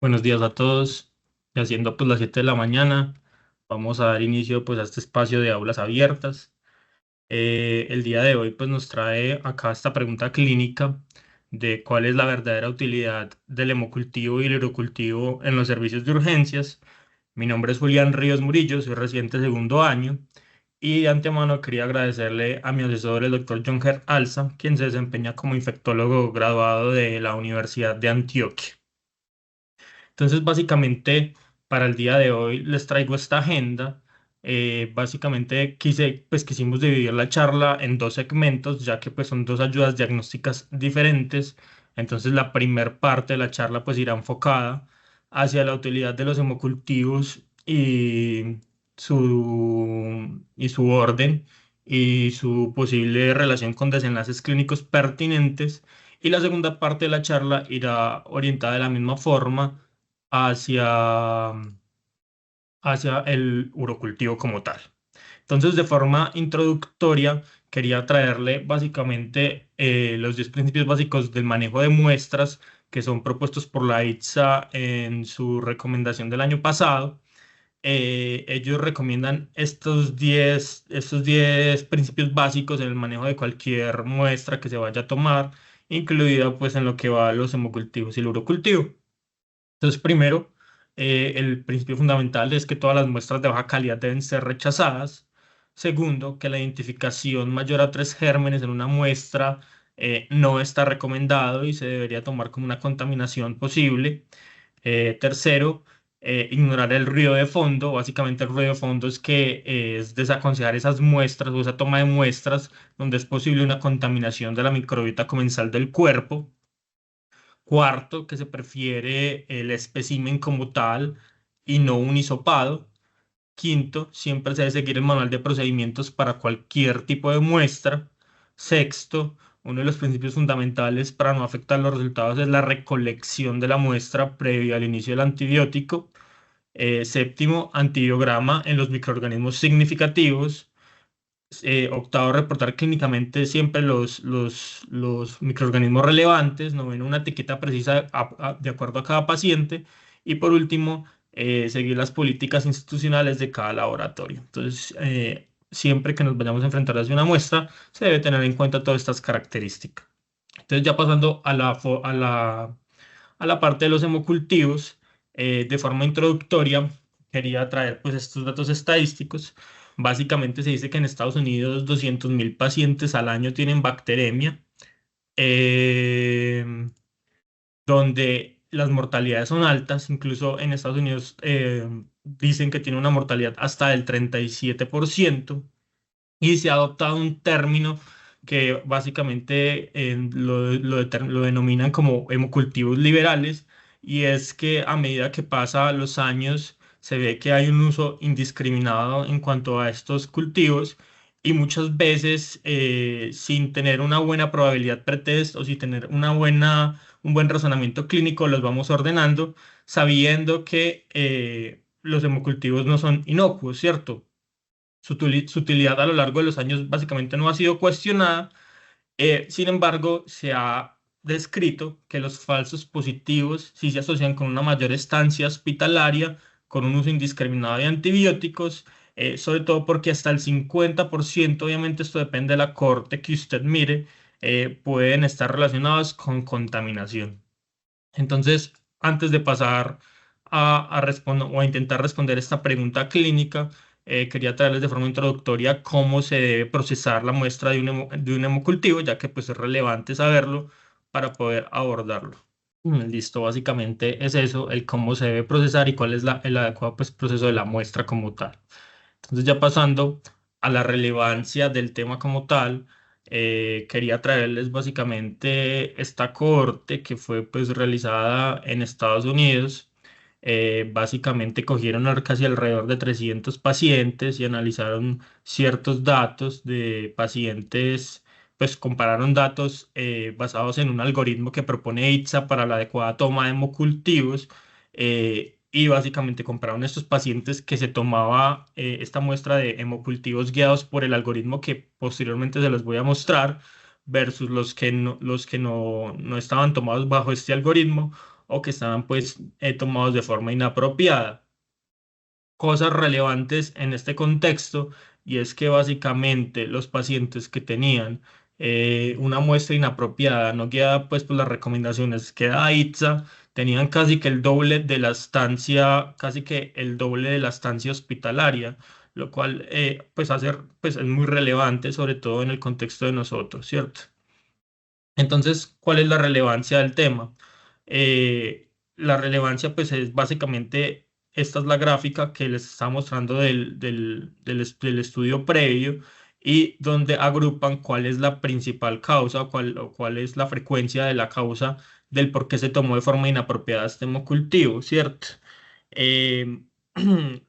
Buenos días a todos. Ya siendo pues las 7 de la mañana, vamos a dar inicio pues a este espacio de aulas abiertas. El día de hoy pues nos trae acá esta pregunta clínica de cuál es la verdadera utilidad del hemocultivo y el urocultivo en los servicios de urgencias. Mi nombre es Julián Ríos Murillo, soy residente de segundo año y de antemano quería agradecerle a mi asesor, el doctor John Ger Alza, quien se desempeña como infectólogo graduado de la Universidad de Antioquia. Entonces, básicamente, para el día de hoy les traigo esta agenda. Básicamente quisimos dividir la charla en dos segmentos, ya que pues son dos ayudas diagnósticas diferentes. Entonces, la primer parte de la charla pues irá enfocada hacia la utilidad de los hemocultivos y su orden y su posible relación con desenlaces clínicos pertinentes. Y la segunda parte de la charla irá orientada de la misma forma hacia, hacia el urocultivo como tal. Entonces, de forma introductoria, quería traerle básicamente los 10 principios básicos del manejo de muestras que son propuestos por la ITSA en su recomendación del año pasado. Ellos recomiendan estos diez principios básicos en el manejo de cualquier muestra que se vaya a tomar, incluida pues en lo que va a los hemocultivos y el urocultivo. Entonces, primero, el principio fundamental es que todas las muestras de baja calidad deben ser rechazadas. Segundo, que la identificación mayor a tres gérmenes en una muestra no está recomendado y se debería tomar como una contaminación posible. Tercero, ignorar el ruido de fondo. Básicamente, el ruido de fondo es que es desaconsejar esas muestras o esa toma de muestras donde es posible una contaminación de la microbiota comensal del cuerpo. Cuarto, que se prefiere el espécimen como tal y no un hisopado. Quinto, siempre se debe seguir el manual de procedimientos para cualquier tipo de muestra. Sexto, uno de los principios fundamentales para no afectar los resultados es la recolección de la muestra previa al inicio del antibiótico. Séptimo, antibiograma en los microorganismos significativos. Octavo, reportar clínicamente siempre los microorganismos relevantes, no ven una etiqueta precisa de acuerdo a cada paciente. Y por último, seguir las políticas institucionales de cada laboratorio. Entonces, siempre que nos vayamos a enfrentar hacia una muestra, se debe tener en cuenta todas estas características. Entonces, ya pasando a la parte de los hemocultivos, de forma introductoria, quería traer pues estos datos estadísticos. Básicamente se dice que en Estados Unidos 200.000 pacientes al año tienen bacteremia, eh, donde las mortalidades son altas. Incluso en Estados Unidos dicen que tiene una mortalidad hasta del 37%. Y se ha adoptado un término que básicamente lo denominan como hemocultivos liberales, y es que a medida que pasa los años se ve que hay un uso indiscriminado en cuanto a estos cultivos, y muchas veces sin tener una buena probabilidad pretest o sin tener un buen razonamiento clínico los vamos ordenando, sabiendo que los hemocultivos no son inocuos, ¿cierto? Su utilidad a lo largo de los años básicamente no ha sido cuestionada. Sin embargo, se ha descrito que los falsos positivos sí se asocian con una mayor estancia hospitalaria, con un uso indiscriminado de antibióticos, sobre todo porque hasta el 50%, obviamente esto depende de la corte que usted mire, pueden estar relacionados con contaminación. Entonces, antes de pasar a responder o a intentar responder esta pregunta clínica, quería traerles de forma introductoria cómo se debe procesar la muestra de un hemocultivo, ya que pues es relevante saberlo para poder abordarlo. Listo, básicamente es eso, el cómo se debe procesar y cuál es el adecuado pues, proceso de la muestra como tal. Entonces, ya pasando a la relevancia del tema como tal, quería traerles básicamente esta cohorte que fue pues realizada en Estados Unidos. Básicamente cogieron casi alrededor de 300 pacientes y analizaron ciertos datos de pacientes, pues compararon datos basados en un algoritmo que propone ITSA para la adecuada toma de hemocultivos. Y básicamente compararon estos pacientes que se tomaba esta muestra de hemocultivos guiados por el algoritmo que posteriormente se los voy a mostrar, versus los que no estaban tomados bajo este algoritmo. o que estaban pues tomados de forma inapropiada. Cosas relevantes en este contexto, y es que básicamente los pacientes que tenían una muestra inapropiada, no guiada pues por las recomendaciones que da ITSA, tenían casi que el doble de la estancia, casi que el doble de la estancia hospitalaria, lo cual pues pues es muy relevante, sobre todo en el contexto de nosotros, ¿cierto? Entonces, ¿cuál es la relevancia del tema? La relevancia, pues, es básicamente, esta es la gráfica que les estaba mostrando del estudio previo y donde agrupan cuál es la principal causa o cuál es la frecuencia de la causa del por qué se tomó de forma inapropiada este hemocultivo, ¿cierto? Eh,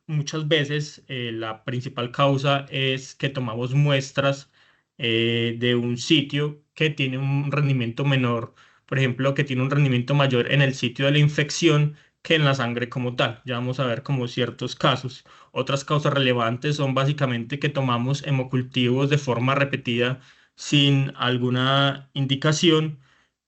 muchas veces la principal causa es que tomamos muestras de un sitio que tiene un rendimiento menor, por ejemplo, que tiene un rendimiento mayor en el sitio de la infección que en la sangre como tal. Ya vamos a ver como ciertos casos. Otras causas relevantes son básicamente que tomamos hemocultivos de forma repetida sin alguna indicación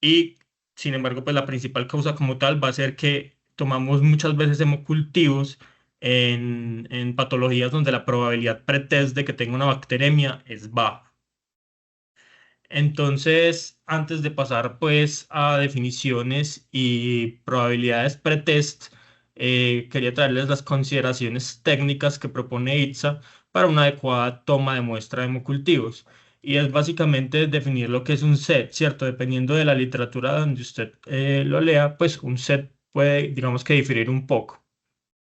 y, sin embargo, pues la principal causa como tal va a ser que tomamos muchas veces hemocultivos en patologías donde la probabilidad pretest de que tenga una bacteremia es baja. Entonces, antes de pasar pues a definiciones y probabilidades pretest, quería traerles las consideraciones técnicas que propone ITSA para una adecuada toma de muestra de hemocultivos. Y es básicamente definir lo que es un set, ¿cierto? Dependiendo de la literatura donde usted lo lea, pues un set puede, digamos que diferir un poco.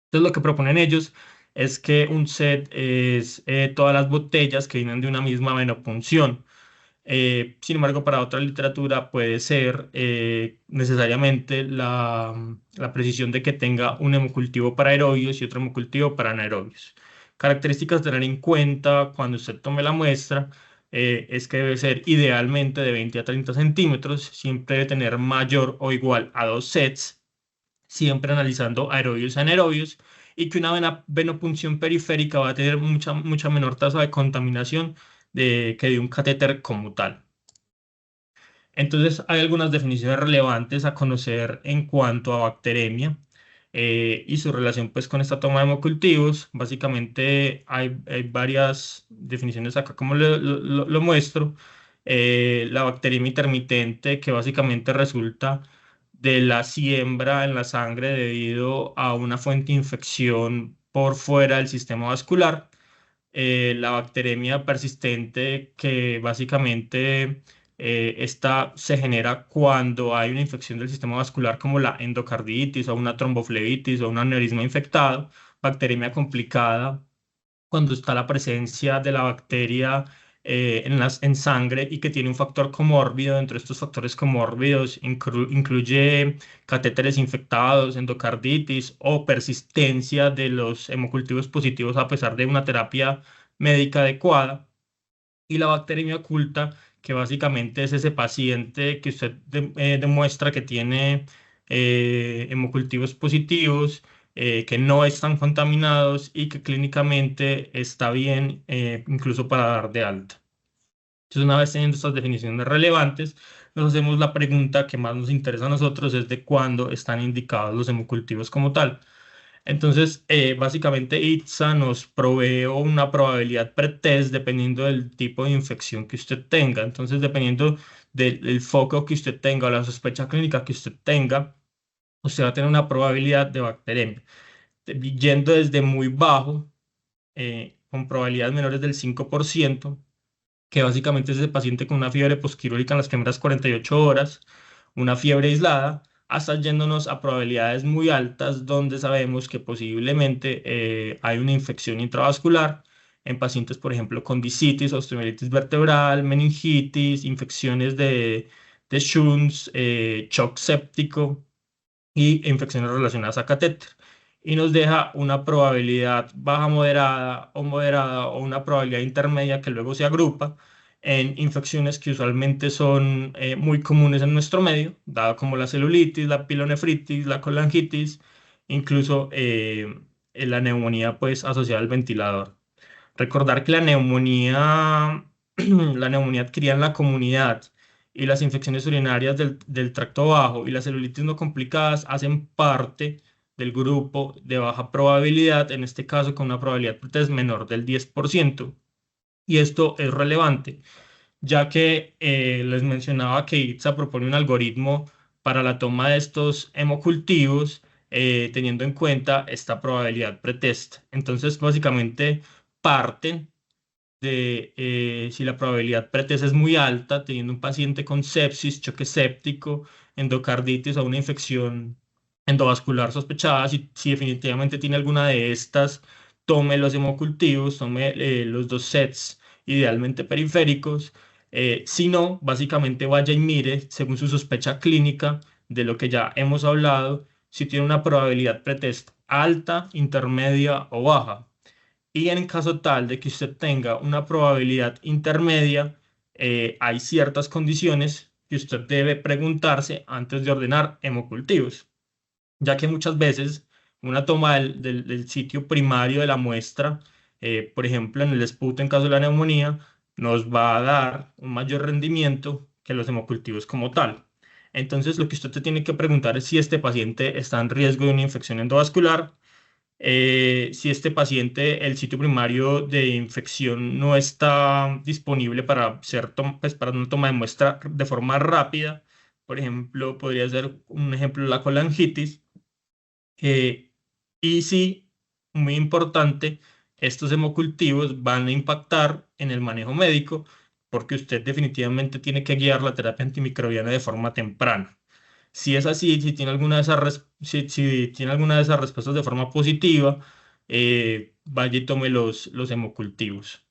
Entonces, lo que proponen ellos es que un set es todas las botellas que vienen de una misma venopunción. Sin embargo, para otra literatura puede ser necesariamente la precisión de que tenga un hemocultivo para aerobios y otro hemocultivo para anaerobios. Características a tener en cuenta cuando usted tome la muestra es que debe ser idealmente de 20 a 30 centímetros, siempre debe tener mayor o igual a dos sets, siempre analizando aerobios y anaerobios, y que una venopunción periférica va a tener mucha menor tasa de contaminación que de un catéter como tal. Entonces, hay algunas definiciones relevantes a conocer en cuanto a bacteremia y su relación pues con esta toma de hemocultivos. Básicamente hay varias definiciones acá como lo muestro. La bacteriemia intermitente, que básicamente resulta de la siembra en la sangre debido a una fuente de infección por fuera del sistema vascular. La bacteremia persistente, que básicamente esta se genera cuando hay una infección del sistema vascular como la endocarditis o una tromboflebitis o un aneurisma infectado. Bacteremia complicada cuando está la presencia de la bacteria en sangre y que tiene un factor comórbido. Dentro de estos factores comórbidos incluye catéteres infectados, endocarditis o persistencia de los hemocultivos positivos a pesar de una terapia médica adecuada. Y la bacteremia oculta, que básicamente es ese paciente que usted demuestra que tiene hemocultivos positivos, que no están contaminados y que clínicamente está bien, incluso para dar de alta. Entonces, una vez teniendo estas definiciones relevantes, nos hacemos la pregunta que más nos interesa a nosotros, es de cuándo están indicados los hemocultivos como tal. Entonces, básicamente ITSA nos provee una probabilidad pretest dependiendo del tipo de infección que usted tenga. Entonces, dependiendo del foco que usted tenga o la sospecha clínica que usted tenga, usted va a tener una probabilidad de bacteremia. Yendo desde muy bajo, con probabilidades menores del 5%, que básicamente es ese paciente con una fiebre posquirúrgica en las primeras 48 horas, una fiebre aislada, hasta yéndonos a probabilidades muy altas donde sabemos que posiblemente hay una infección intravascular en pacientes, por ejemplo, con discitis, osteomielitis vertebral, meningitis, infecciones de Schunns, shock séptico y infecciones relacionadas a catéter. Y nos deja una probabilidad baja moderada o una probabilidad intermedia que luego se agrupa en infecciones que usualmente son muy comunes en nuestro medio, dado como la celulitis, la pilonefritis, la colangitis, incluso la neumonía pues asociada al ventilador. Recordar que la neumonía, la neumonía adquirida en la comunidad y las infecciones urinarias del tracto bajo y las celulitis no complicadas hacen parte del grupo de baja probabilidad, en este caso con una probabilidad pretest menor del 10%. Y esto es relevante, ya que les mencionaba que ITSA propone un algoritmo para la toma de estos hemocultivos, teniendo en cuenta esta probabilidad pretest. Entonces, básicamente, parten de si la probabilidad pretest es muy alta, teniendo un paciente con sepsis, choque séptico, endocarditis o una infección endovascular sospechada, si definitivamente tiene alguna de estas, tome los hemocultivos, tome los dos sets, idealmente periféricos. Si no, básicamente vaya y mire, según su sospecha clínica, de lo que ya hemos hablado, si tiene una probabilidad pretest alta, intermedia o baja. Y en caso tal de que usted tenga una probabilidad intermedia, hay ciertas condiciones que usted debe preguntarse antes de ordenar hemocultivos, ya que muchas veces una toma del sitio primario de la muestra, por ejemplo en el esputo en caso de la neumonía, nos va a dar un mayor rendimiento que los hemocultivos como tal. Entonces, lo que usted te tiene que preguntar es si este paciente está en riesgo de una infección endovascular, si este paciente, el sitio primario de infección no está disponible para pues, para una toma de muestra de forma rápida. Por ejemplo, podría ser un ejemplo la colangitis. eh, y sí, muy importante, estos hemocultivos van a impactar en el manejo médico porque usted definitivamente tiene que guiar la terapia antimicrobiana de forma temprana. Si es así, si tiene alguna de esas respuestas de forma positiva, vaya y tome los hemocultivos.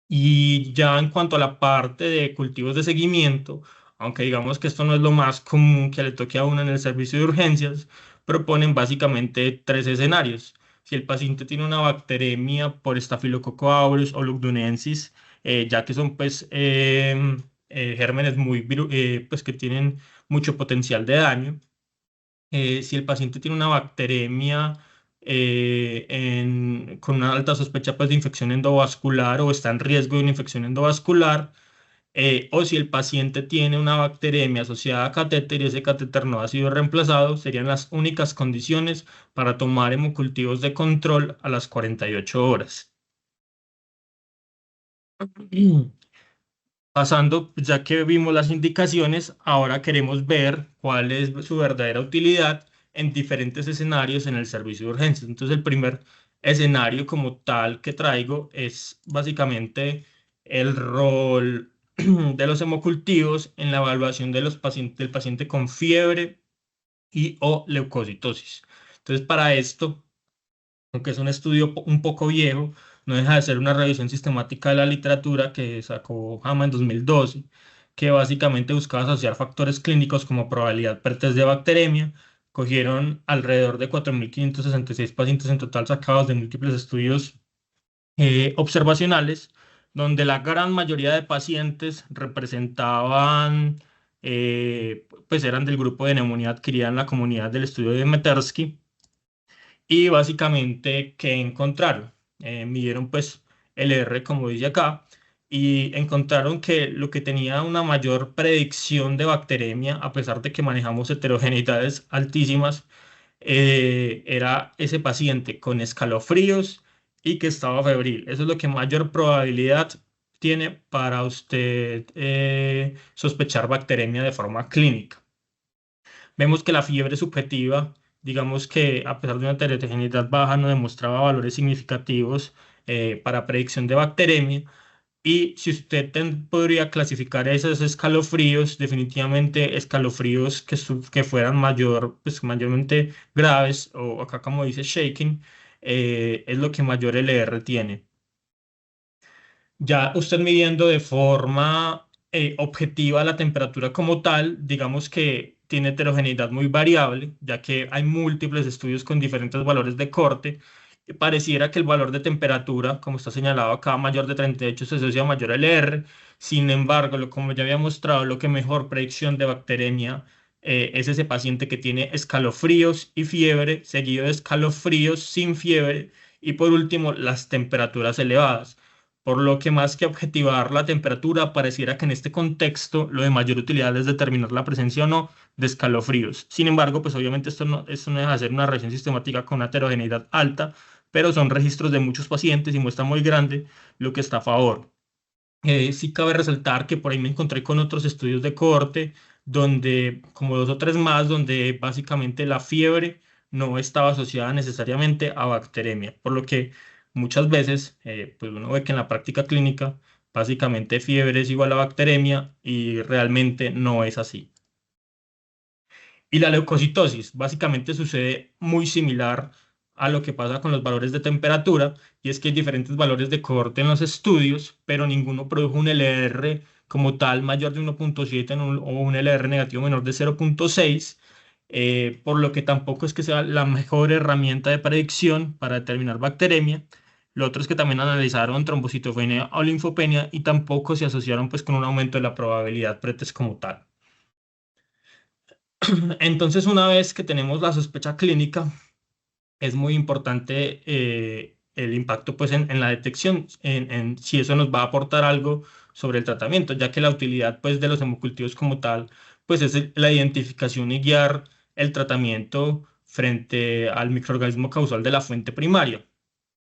Y ya en cuanto a la parte de cultivos de seguimiento, aunque digamos que esto no es lo más común que le toque a uno en el servicio de urgencias, proponen básicamente tres escenarios. Si el paciente tiene una bacteremia por Staphylococcus aureus o Lugdunensis, ya que son pues gérmenes pues que tienen mucho potencial de daño. Si el paciente tiene una bacteremia con una alta sospecha pues, de infección endovascular o está en riesgo de una infección endovascular, o si el paciente tiene una bacteremia asociada a catéter y ese catéter no ha sido reemplazado, serían las únicas condiciones para tomar hemocultivos de control a las 48 horas. Pasando, pues, ya que vimos las indicaciones, ahora queremos ver cuál es su verdadera utilidad en diferentes escenarios en el servicio de urgencias. Entonces, el primer escenario como tal que traigo es básicamente el rol de los hemocultivos en la evaluación de los pacientes, del paciente con fiebre y o leucocitosis. Entonces, para esto, aunque es un estudio un poco viejo, no deja de ser una revisión sistemática de la literatura que sacó Hama en 2012, que básicamente buscaba asociar factores clínicos como probabilidad pretest de bacteremia. Cogieron alrededor de 4.566 pacientes en total sacados de múltiples estudios observacionales, donde la gran mayoría de pacientes representaban, pues eran del grupo de neumonía adquirida en la comunidad del estudio de Metersky. Y básicamente, ¿qué encontraron? Midieron pues el R, como dice acá, y encontraron que lo que tenía una mayor predicción de bacteremia, a pesar de que manejamos heterogeneidades altísimas, era ese paciente con escalofríos y que estaba febril. Eso es lo que mayor probabilidad tiene para usted sospechar bacteremia de forma clínica. Vemos que la fiebre subjetiva, digamos que a pesar de una heterogeneidad baja, no demostraba valores significativos para predicción de bacteremia. Y si usted podría clasificar esos escalofríos, definitivamente escalofríos que fueran pues mayormente graves, o acá como dice shaking, es lo que mayor LR tiene. Ya usted midiendo de forma objetiva la temperatura como tal, digamos que tiene heterogeneidad muy variable, ya que hay múltiples estudios con diferentes valores de corte. Pareciera que el valor de temperatura, como está señalado acá, mayor de 38 se asocia a mayor LR. Sin embargo, como ya había mostrado, lo que mejor predicción de bacteremia es ese paciente que tiene escalofríos y fiebre, seguido de escalofríos sin fiebre y por último las temperaturas elevadas. por lo que más que objetivar la temperatura, pareciera que en este contexto lo de mayor utilidad es determinar la presencia o no de escalofríos. Sin embargo, pues obviamente esto no deja de ser una reacción sistemática con una heterogeneidad alta, pero son registros de muchos pacientes y muestra muy grande lo que está a favor. Sí cabe resaltar que por ahí me encontré con otros estudios de cohorte, donde, como dos o tres más, donde básicamente la fiebre no estaba asociada necesariamente a bacteremia, por lo que muchas veces pues uno ve que en la práctica clínica básicamente fiebre es igual a bacteremia y realmente no es así. Y la leucocitosis básicamente sucede muy similar a lo que pasa con los valores de temperatura, y es que hay diferentes valores de cohorte en los estudios, pero ninguno produjo un LR como tal mayor de 1.7 o un LR negativo menor de 0.6, por lo que tampoco es que sea la mejor herramienta de predicción para determinar bacteremia. Lo otro es que también analizaron trombocitopenia o linfopenia y tampoco se asociaron pues con un aumento de la probabilidad pretest como tal. Entonces, una vez que tenemos la sospecha clínica, es muy importante el impacto pues, en la detección, en si eso nos va a aportar algo sobre el tratamiento, ya que la utilidad pues, de los hemocultivos como tal pues, es la identificación y guiar el tratamiento frente al microorganismo causal de la fuente primaria.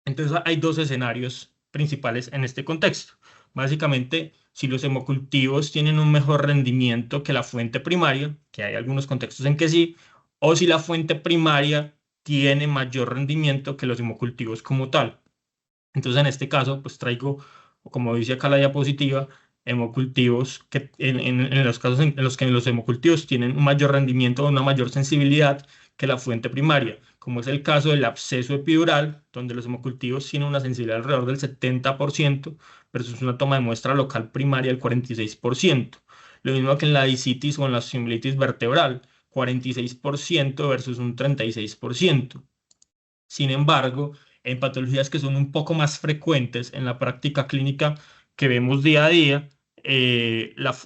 Entonces hay dos escenarios principales en este contexto. Básicamente, si los hemocultivos tienen un mejor rendimiento que la fuente primaria, que hay algunos contextos en que sí, o si la fuente primaria tiene mayor rendimiento que los hemocultivos como tal. Entonces, en este caso, pues traigo, como dice acá la diapositiva, hemocultivos que en los casos en los que los hemocultivos tienen un mayor rendimiento o una mayor sensibilidad que la fuente primaria, como es el caso del absceso epidural, donde los hemocultivos tienen una sensibilidad alrededor del 70% versus una toma de muestra local primaria del 46%. Lo mismo que en la discitis o en la osteomielitis vertebral, 46% versus un 36%. Sin embargo, en patologías que son un poco más frecuentes en la práctica clínica que vemos día a día,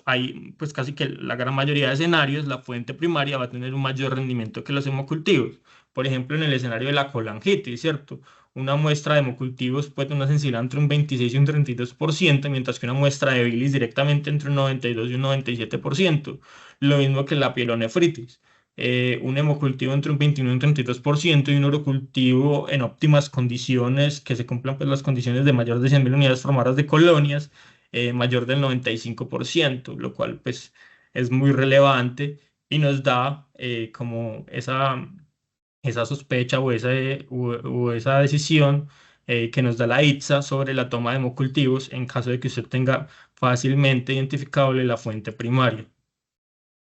hay pues casi que la gran mayoría de escenarios, la fuente primaria va a tener un mayor rendimiento que los hemocultivos. Por ejemplo, en el escenario de la colangitis, ¿cierto? Una muestra de hemocultivos puede tener una sensibilidad entre un 26 y un 32%, mientras que una muestra de bilis directamente entre un 92 y un 97%. Lo mismo que la pielonefritis, un hemocultivo entre un 21 y un 32% y un urocultivo en óptimas condiciones, que se cumplan pues, las condiciones de mayor de 100.000 unidades formadoras de colonias, mayor del 95%, lo cual pues es muy relevante y nos da como esa sospecha o esa decisión que nos da la ITSA sobre la toma de hemocultivos en caso de que usted tenga fácilmente identificable la fuente primaria.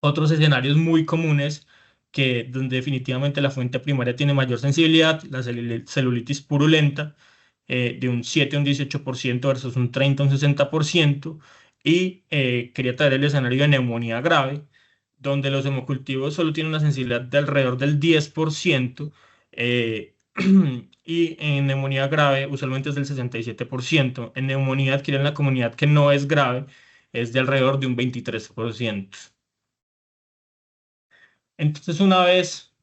Otros escenarios muy comunes que donde definitivamente la fuente primaria tiene mayor sensibilidad, la celulitis purulenta, de un 7 a un 18% versus un 30 a un 60%, y quería traer el escenario de neumonía grave, donde los hemocultivos solo tienen una sensibilidad de alrededor del 10%, y en neumonía grave usualmente es del 67%. En neumonía adquirida en la comunidad que no es grave es de alrededor de un 23%. Entonces, una vez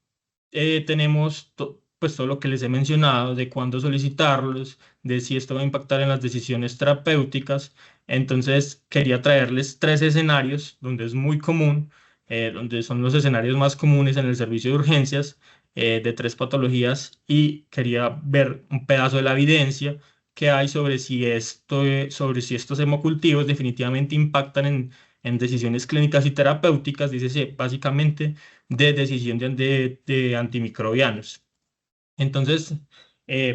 tenemos pues todo lo que les he mencionado de cuándo solicitarlos, de si esto va a impactar en las decisiones terapéuticas, entonces quería traerles tres escenarios donde es muy común, donde son los escenarios más comunes en el servicio de urgencias, de tres patologías, y quería ver un pedazo de la evidencia que hay sobre si estos hemocultivos definitivamente impactan en decisiones clínicas y terapéuticas, dice básicamente de decisión de antimicrobianos. Entonces,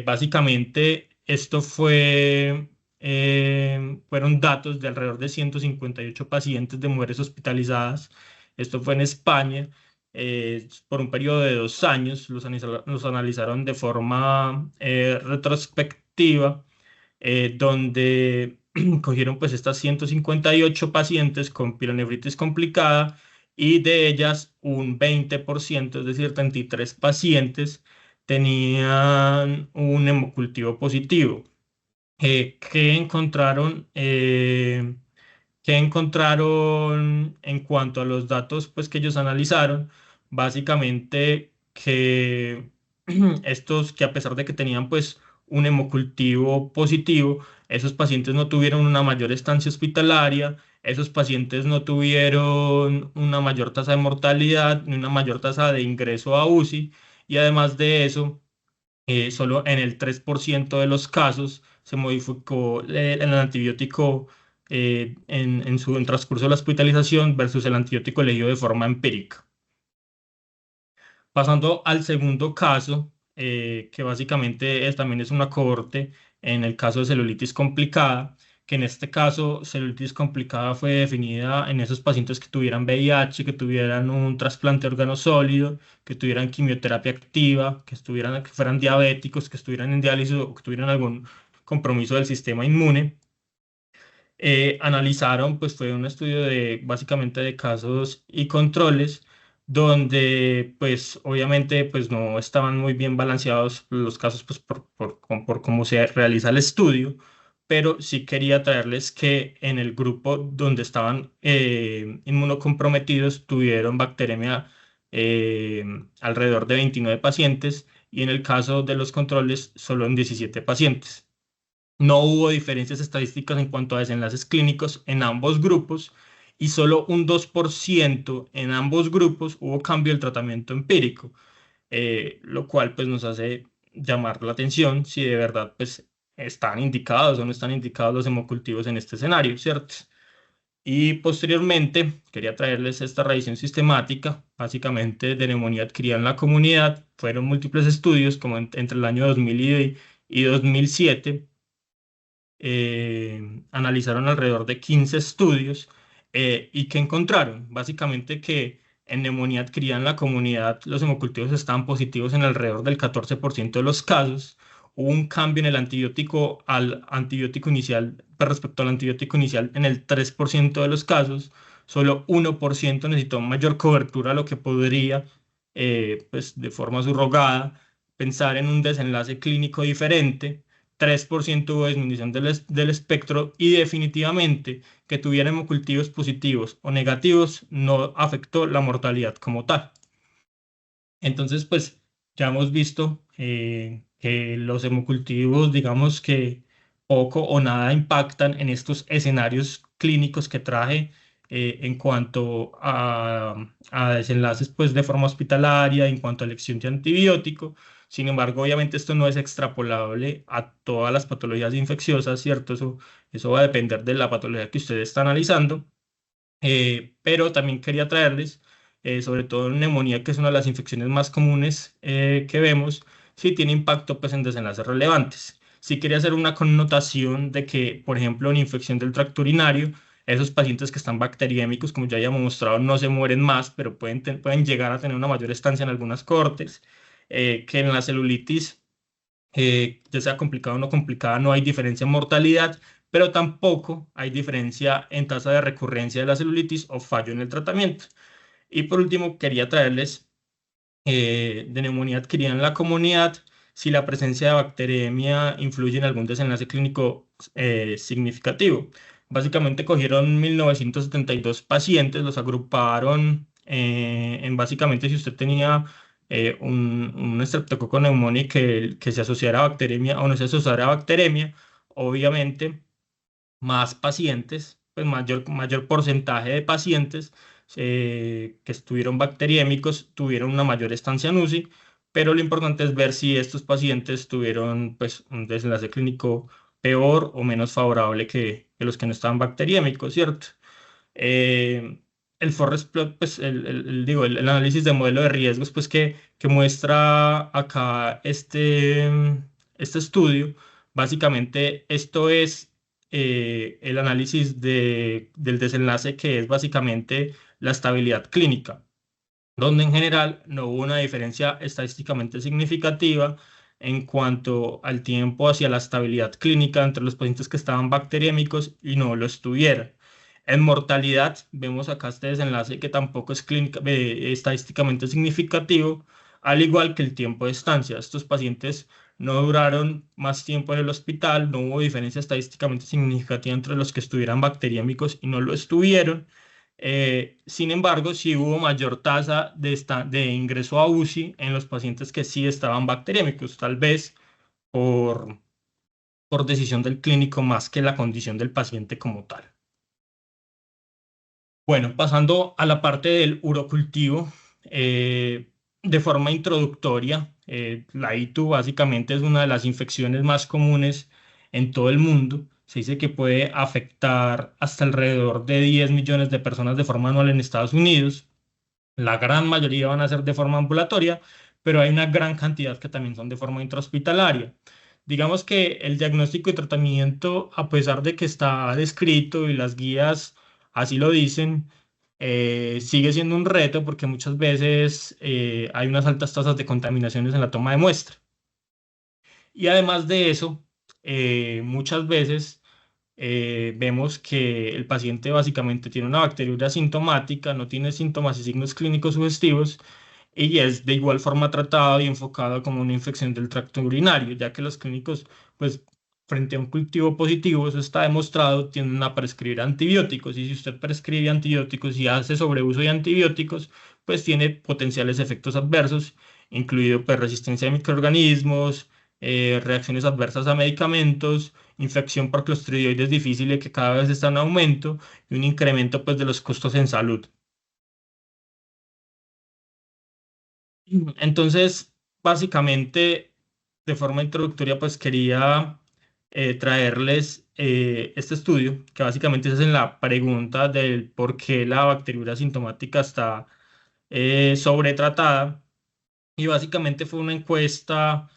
básicamente, fueron datos de alrededor de 158 pacientes de mujeres hospitalizadas. Esto fue en España. Por un periodo de 2 años, los analizaron de forma retrospectiva, donde cogieron pues estas 158 pacientes con pielonefritis complicada, y de ellas un 20%, es decir, 33 pacientes, tenían un hemocultivo positivo. ¿Qué encontraron? ¿Qué encontraron en cuanto a los datos pues, que ellos analizaron? Básicamente que estos que a pesar de que tenían pues un hemocultivo positivo, esos pacientes no tuvieron una mayor estancia hospitalaria, esos pacientes no tuvieron una mayor tasa de mortalidad ni una mayor tasa de ingreso a UCI, y además de eso, solo en el 3% de los casos se modificó el antibiótico en transcurso de la hospitalización versus el antibiótico elegido de forma empírica. Pasando al segundo caso, que básicamente también es una cohorte en el caso de celulitis complicada, que en este caso celulitis complicada fue definida en esos pacientes que tuvieran VIH, que tuvieran un trasplante de órgano sólido, que tuvieran quimioterapia activa, que fueran diabéticos, que estuvieran en diálisis o que tuvieran algún compromiso del sistema inmune. Analizaron, pues fue un estudio de básicamente de casos y controles, donde pues obviamente pues no estaban muy bien balanceados los casos pues por cómo se realiza el estudio, pero sí quería traerles que en el grupo donde estaban inmunocomprometidos tuvieron bacteremia eh, alrededor de 29 pacientes, y en el caso de los controles solo en 17 pacientes. No hubo diferencias estadísticas en cuanto a desenlaces clínicos en ambos grupos, y solo un 2% en ambos grupos hubo cambio del tratamiento empírico, lo cual pues nos hace llamar la atención si de verdad pues están indicados o no están indicados los hemocultivos en este escenario, ¿cierto? Y posteriormente quería traerles esta revisión sistemática, básicamente de neumonía adquirida en la comunidad. Fueron múltiples estudios como entre el año 2000 y 2007. Analizaron alrededor de 15 estudios, y que encontraron básicamente que en neumonía adquirida en la comunidad los hemocultivos estaban positivos en alrededor del 14% de los casos. Hubo un cambio en el antibiótico al antibiótico inicial, respecto al antibiótico inicial, en el 3% de los casos. Solo 1% necesitó mayor cobertura, lo que podría, pues de forma subrogada, pensar en un desenlace clínico diferente. 3% hubo disminución del espectro, y definitivamente que tuvieran hemocultivos positivos o negativos no afectó la mortalidad como tal. Entonces, pues ya hemos visto que los hemocultivos, digamos que poco o nada impactan en estos escenarios clínicos que traje, en cuanto a desenlaces pues, de forma hospitalaria, en cuanto a elección de antibiótico. Sin embargo, obviamente esto no es extrapolable a todas las patologías infecciosas, ¿cierto? Eso va a depender de la patología que usted está analizando. Pero también quería traerles, sobre todo en neumonía, que es una de las infecciones más comunes que vemos, sí tiene impacto pues, en desenlaces relevantes. Sí quería hacer una connotación de que, por ejemplo, en infección del tracto urinario, esos pacientes que están bacteriémicos, como ya habíamos mostrado, no se mueren más, pero pueden llegar a tener una mayor estancia en algunas cohortes. Que en la celulitis, ya sea complicada o no complicada, no hay diferencia en mortalidad, pero tampoco hay diferencia en tasa de recurrencia de la celulitis o fallo en el tratamiento. Y por último, quería traerles, de neumonía adquirida en la comunidad, si la presencia de bacteremia influye en algún desenlace clínico significativo. Básicamente cogieron 1972 pacientes, los agruparon en básicamente si usted tenía un estreptococo neumoniae que se asociara a bacteremia o no se asociara a bacteremia, obviamente más pacientes, pues mayor porcentaje de pacientes que estuvieron bacteriémicos tuvieron una mayor estancia en UCI, pero lo importante es ver si estos pacientes tuvieron pues, un desenlace clínico peor o menos favorable que los que no estaban bacteriémicos, ¿cierto? Eh, el forest plot, pues digo, el análisis de modelo de riesgos, pues que muestra acá este estudio, básicamente esto es el análisis del desenlace, que es básicamente la estabilidad clínica, donde en general no hubo una diferencia estadísticamente significativa en cuanto al tiempo hacia la estabilidad clínica entre los pacientes que estaban bacteriémicos y no lo estuvieran. En mortalidad, vemos acá este desenlace que tampoco es estadísticamente significativo, al igual que el tiempo de estancia. Estos pacientes no duraron más tiempo en el hospital, no hubo diferencia estadísticamente significativa entre los que estuvieran bacteriémicos y no lo estuvieron. Sin embargo, sí hubo mayor tasa de ingreso a UCI en los pacientes que sí estaban bacteriémicos, tal vez por decisión del clínico más que la condición del paciente como tal. Bueno, pasando a la parte del urocultivo, de forma introductoria, la ITU básicamente es una de las infecciones más comunes en todo el mundo. Se dice que puede afectar hasta alrededor de 10 millones de personas de forma anual en Estados Unidos. La gran mayoría van a ser de forma ambulatoria, pero hay una gran cantidad que también son de forma intrahospitalaria. Digamos que el diagnóstico y tratamiento, a pesar de que está descrito y las guías así lo dicen, sigue siendo un reto porque muchas veces hay unas altas tasas de contaminaciones en la toma de muestra. Y además de eso, muchas veces vemos que el paciente básicamente tiene una bacteriuria asintomática, no tiene síntomas y signos clínicos sugestivos y es de igual forma tratado y enfocado como una infección del tracto urinario, ya que los clínicos, pues, frente a un cultivo positivo, eso está demostrado, tienden a prescribir antibióticos. Y si usted prescribe antibióticos y hace sobreuso de antibióticos, pues tiene potenciales efectos adversos, incluido pues, resistencia a microorganismos, reacciones adversas a medicamentos, infección por clostridioides difícil que cada vez está en aumento y un incremento pues, de los costos en salud. Entonces, básicamente, de forma introductoria, pues quería traerles este estudio, que básicamente es en la pregunta del por qué la bacteriuria asintomática está sobretratada. Y básicamente fue una encuesta,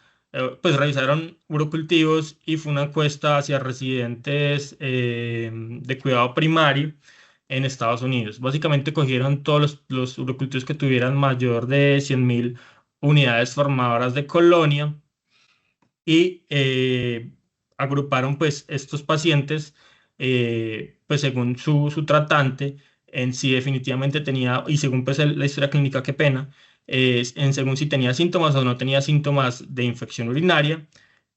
pues revisaron urocultivos y fue una encuesta hacia residentes de cuidado primario en Estados Unidos. Básicamente cogieron todos los urocultivos que tuvieran mayor de 100.000 unidades formadoras de colonia y agruparon pues estos pacientes pues según su tratante en si definitivamente tenía y según pues la historia clínica, qué pena, en según si tenía síntomas o no tenía síntomas de infección urinaria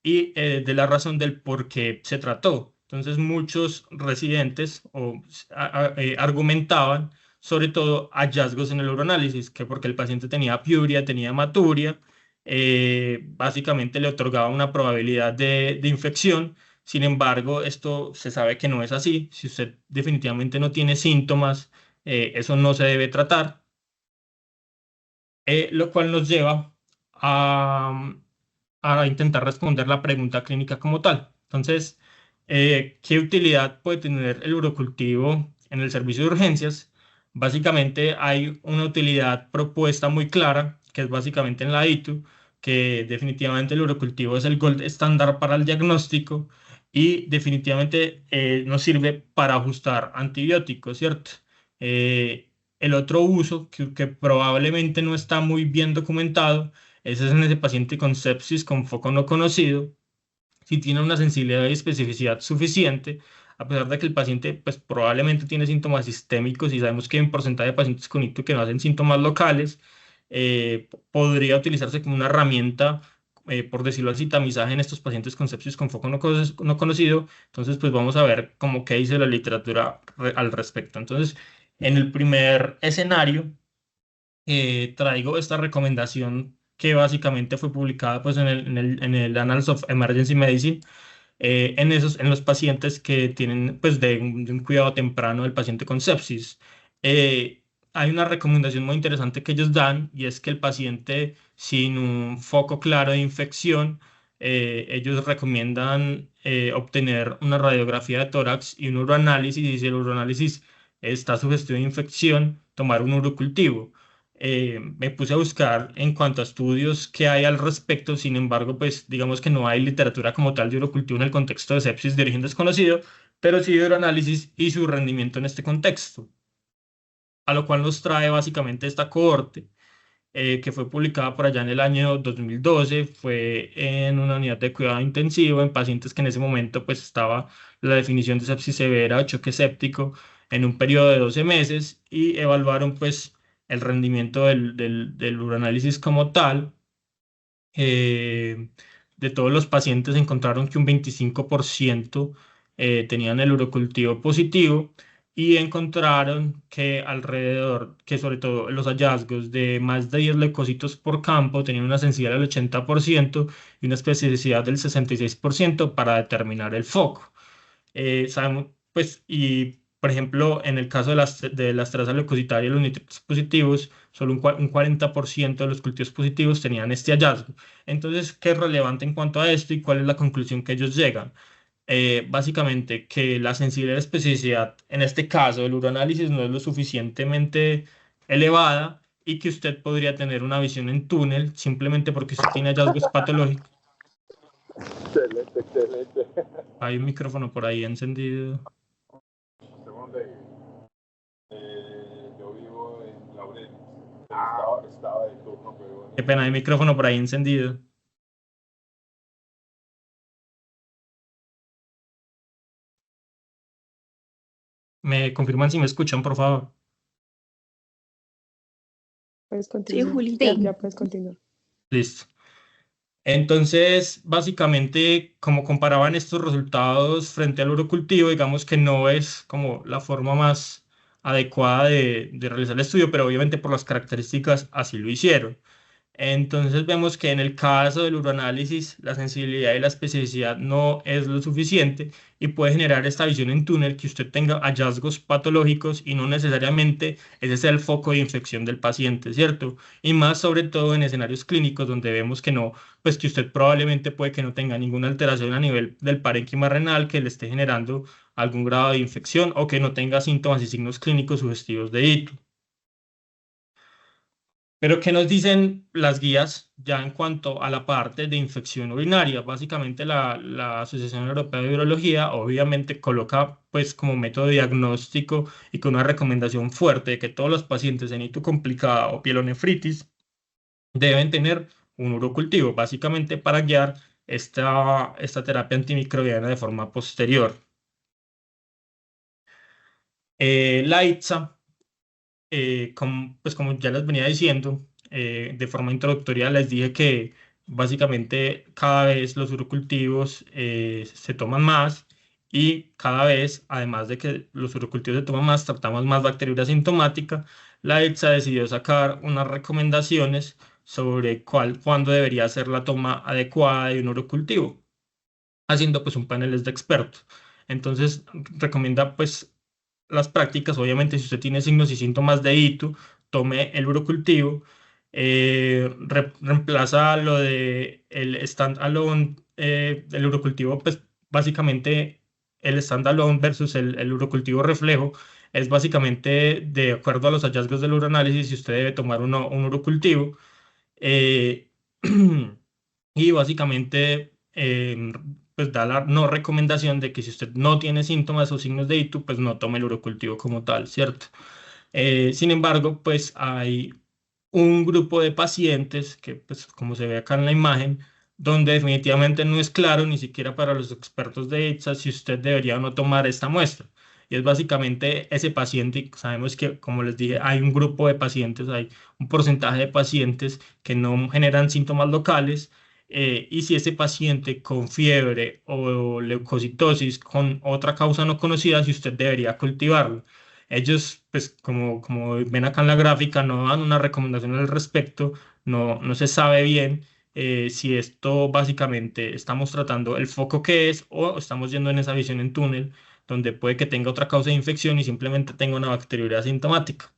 y de la razón del por qué se trató. Entonces muchos residentes argumentaban sobre todo hallazgos en el uroanálisis, que porque el paciente tenía piuria, tenía hematuria, básicamente le otorgaba una probabilidad de infección. Sin embargo, esto se sabe que no es así. Si usted definitivamente no tiene síntomas, eso no se debe tratar, lo cual nos lleva a, a intentar responder la pregunta clínica como tal. Entonces, ¿qué utilidad puede tener el urocultivo en el servicio de urgencias? Básicamente hay una utilidad propuesta muy clara, que es básicamente en la ITU, que definitivamente el urocultivo es el gold estándar para el diagnóstico y definitivamente nos sirve para ajustar antibióticos, ¿cierto? El otro uso que probablemente no está muy bien documentado ese es en ese paciente con sepsis con foco no conocido, si tiene una sensibilidad y especificidad suficiente, a pesar de que el paciente pues, probablemente tiene síntomas sistémicos y sabemos que hay un porcentaje de pacientes con ictus que no hacen síntomas locales, podría utilizarse como una herramienta, por decirlo así, tamizaje en estos pacientes con sepsis con foco no conocido. Entonces, pues vamos a ver cómo qué dice la literatura al respecto. Entonces, en el primer escenario, traigo esta recomendación que básicamente fue publicada pues, en el Annals of Emergency Medicine, en los pacientes que tienen pues, de un cuidado temprano del paciente con sepsis. Eh, Hay una recomendación muy interesante que ellos dan y es que el paciente sin un foco claro de infección, ellos recomiendan obtener una radiografía de tórax y un uroanálisis y si el uroanálisis está sugestivo de infección, tomar un urocultivo. Me puse a buscar en cuanto a estudios que hay al respecto, sin embargo, pues digamos que no hay literatura como tal de urocultivo en el contexto de sepsis de origen desconocido, pero sí de uroanálisis y su rendimiento en este contexto, a lo cual nos trae básicamente esta cohorte, que fue publicada por allá en el año 2012, fue en una unidad de cuidado intensivo en pacientes que en ese momento pues estaba la definición de sepsis severa o choque séptico en un periodo de 12 meses y evaluaron pues el rendimiento del uroanálisis como tal. De todos los pacientes encontraron que un 25% tenían el urocultivo positivo, y encontraron que alrededor, que sobre todo los hallazgos de más de 10 leucocitos por campo tenían una sensibilidad del 80% y una especificidad del 66% para determinar el foco. Sabemos, pues, y por ejemplo, en el caso de las trazas leucocitarias, los nitritos positivos, solo un 40% de los cultivos positivos tenían este hallazgo. Entonces, ¿qué es relevante en cuanto a esto y cuál es la conclusión que ellos llegan? Básicamente que la sensibilidad y especificidad, en este caso del uroanálisis, no es lo suficientemente elevada y que usted podría tener una visión en túnel simplemente porque usted tiene hallazgos patológicos. Excelente, excelente. Hay un micrófono por ahí encendido. ¿Dónde vive? Yo vivo en Laureles. Estaba de turno, pero Qué pena, hay micrófono por ahí encendido. ¿Me confirman si me escuchan, por favor? Puedes continuar. Sí, Julita. Ya puedes continuar. Listo. Entonces, básicamente, como comparaban estos resultados frente al urocultivo, digamos que no es como la forma más adecuada de realizar el estudio, pero obviamente por las características así lo hicieron. Entonces vemos que en el caso del uroanálisis la sensibilidad y la especificidad no es lo suficiente y puede generar esta visión en túnel que usted tenga hallazgos patológicos y no necesariamente ese sea el foco de infección del paciente, ¿cierto? Y más sobre todo en escenarios clínicos donde vemos que no, pues que usted probablemente puede que no tenga ninguna alteración a nivel del parénquima renal que le esté generando algún grado de infección o que no tenga síntomas y signos clínicos sugestivos de ITU. Pero, ¿qué nos dicen las guías ya en cuanto a la parte de infección urinaria? Básicamente la Asociación Europea de Urología obviamente coloca pues como método diagnóstico y con una recomendación fuerte de que todos los pacientes en ITU complicada o pielonefritis deben tener un urocultivo, básicamente para guiar esta terapia antimicrobiana de forma posterior. La ITSA pues como ya les venía diciendo, de forma introductoria les dije que básicamente cada vez los urocultivos se toman más y cada vez, además de que los urocultivos se toman más, tratamos más bacteriuria asintomática. La EFSA decidió sacar unas recomendaciones sobre cuándo debería ser la toma adecuada de un urocultivo, haciendo pues un panel de expertos. Entonces recomienda pues las prácticas, obviamente si usted tiene signos y síntomas de ITU, tome el urocultivo, reemplaza lo de el stand-alone del urocultivo, pues básicamente el stand-alone versus el urocultivo reflejo es básicamente de acuerdo a los hallazgos del uroanálisis si usted debe tomar un urocultivo. eh, y básicamente pues da la no recomendación de que si usted no tiene síntomas o signos de ITU, pues no tome el urocultivo como tal, ¿cierto? Sin embargo, pues hay un grupo de pacientes que, pues como se ve acá en la imagen, donde definitivamente no es claro ni siquiera para los expertos de ITSA si usted debería o no tomar esta muestra. Y es básicamente ese paciente, y sabemos que, como les dije, hay un grupo de pacientes, hay un porcentaje de pacientes que no generan síntomas locales, y si ese paciente con fiebre o leucocitosis con otra causa no conocida, si usted debería cultivarlo. Ellos, pues como ven acá en la gráfica, no dan una recomendación al respecto, no se sabe bien si esto básicamente estamos tratando el foco que es o estamos yendo en esa visión en túnel, donde puede que tenga otra causa de infección y simplemente tenga una bacteriuria asintomática.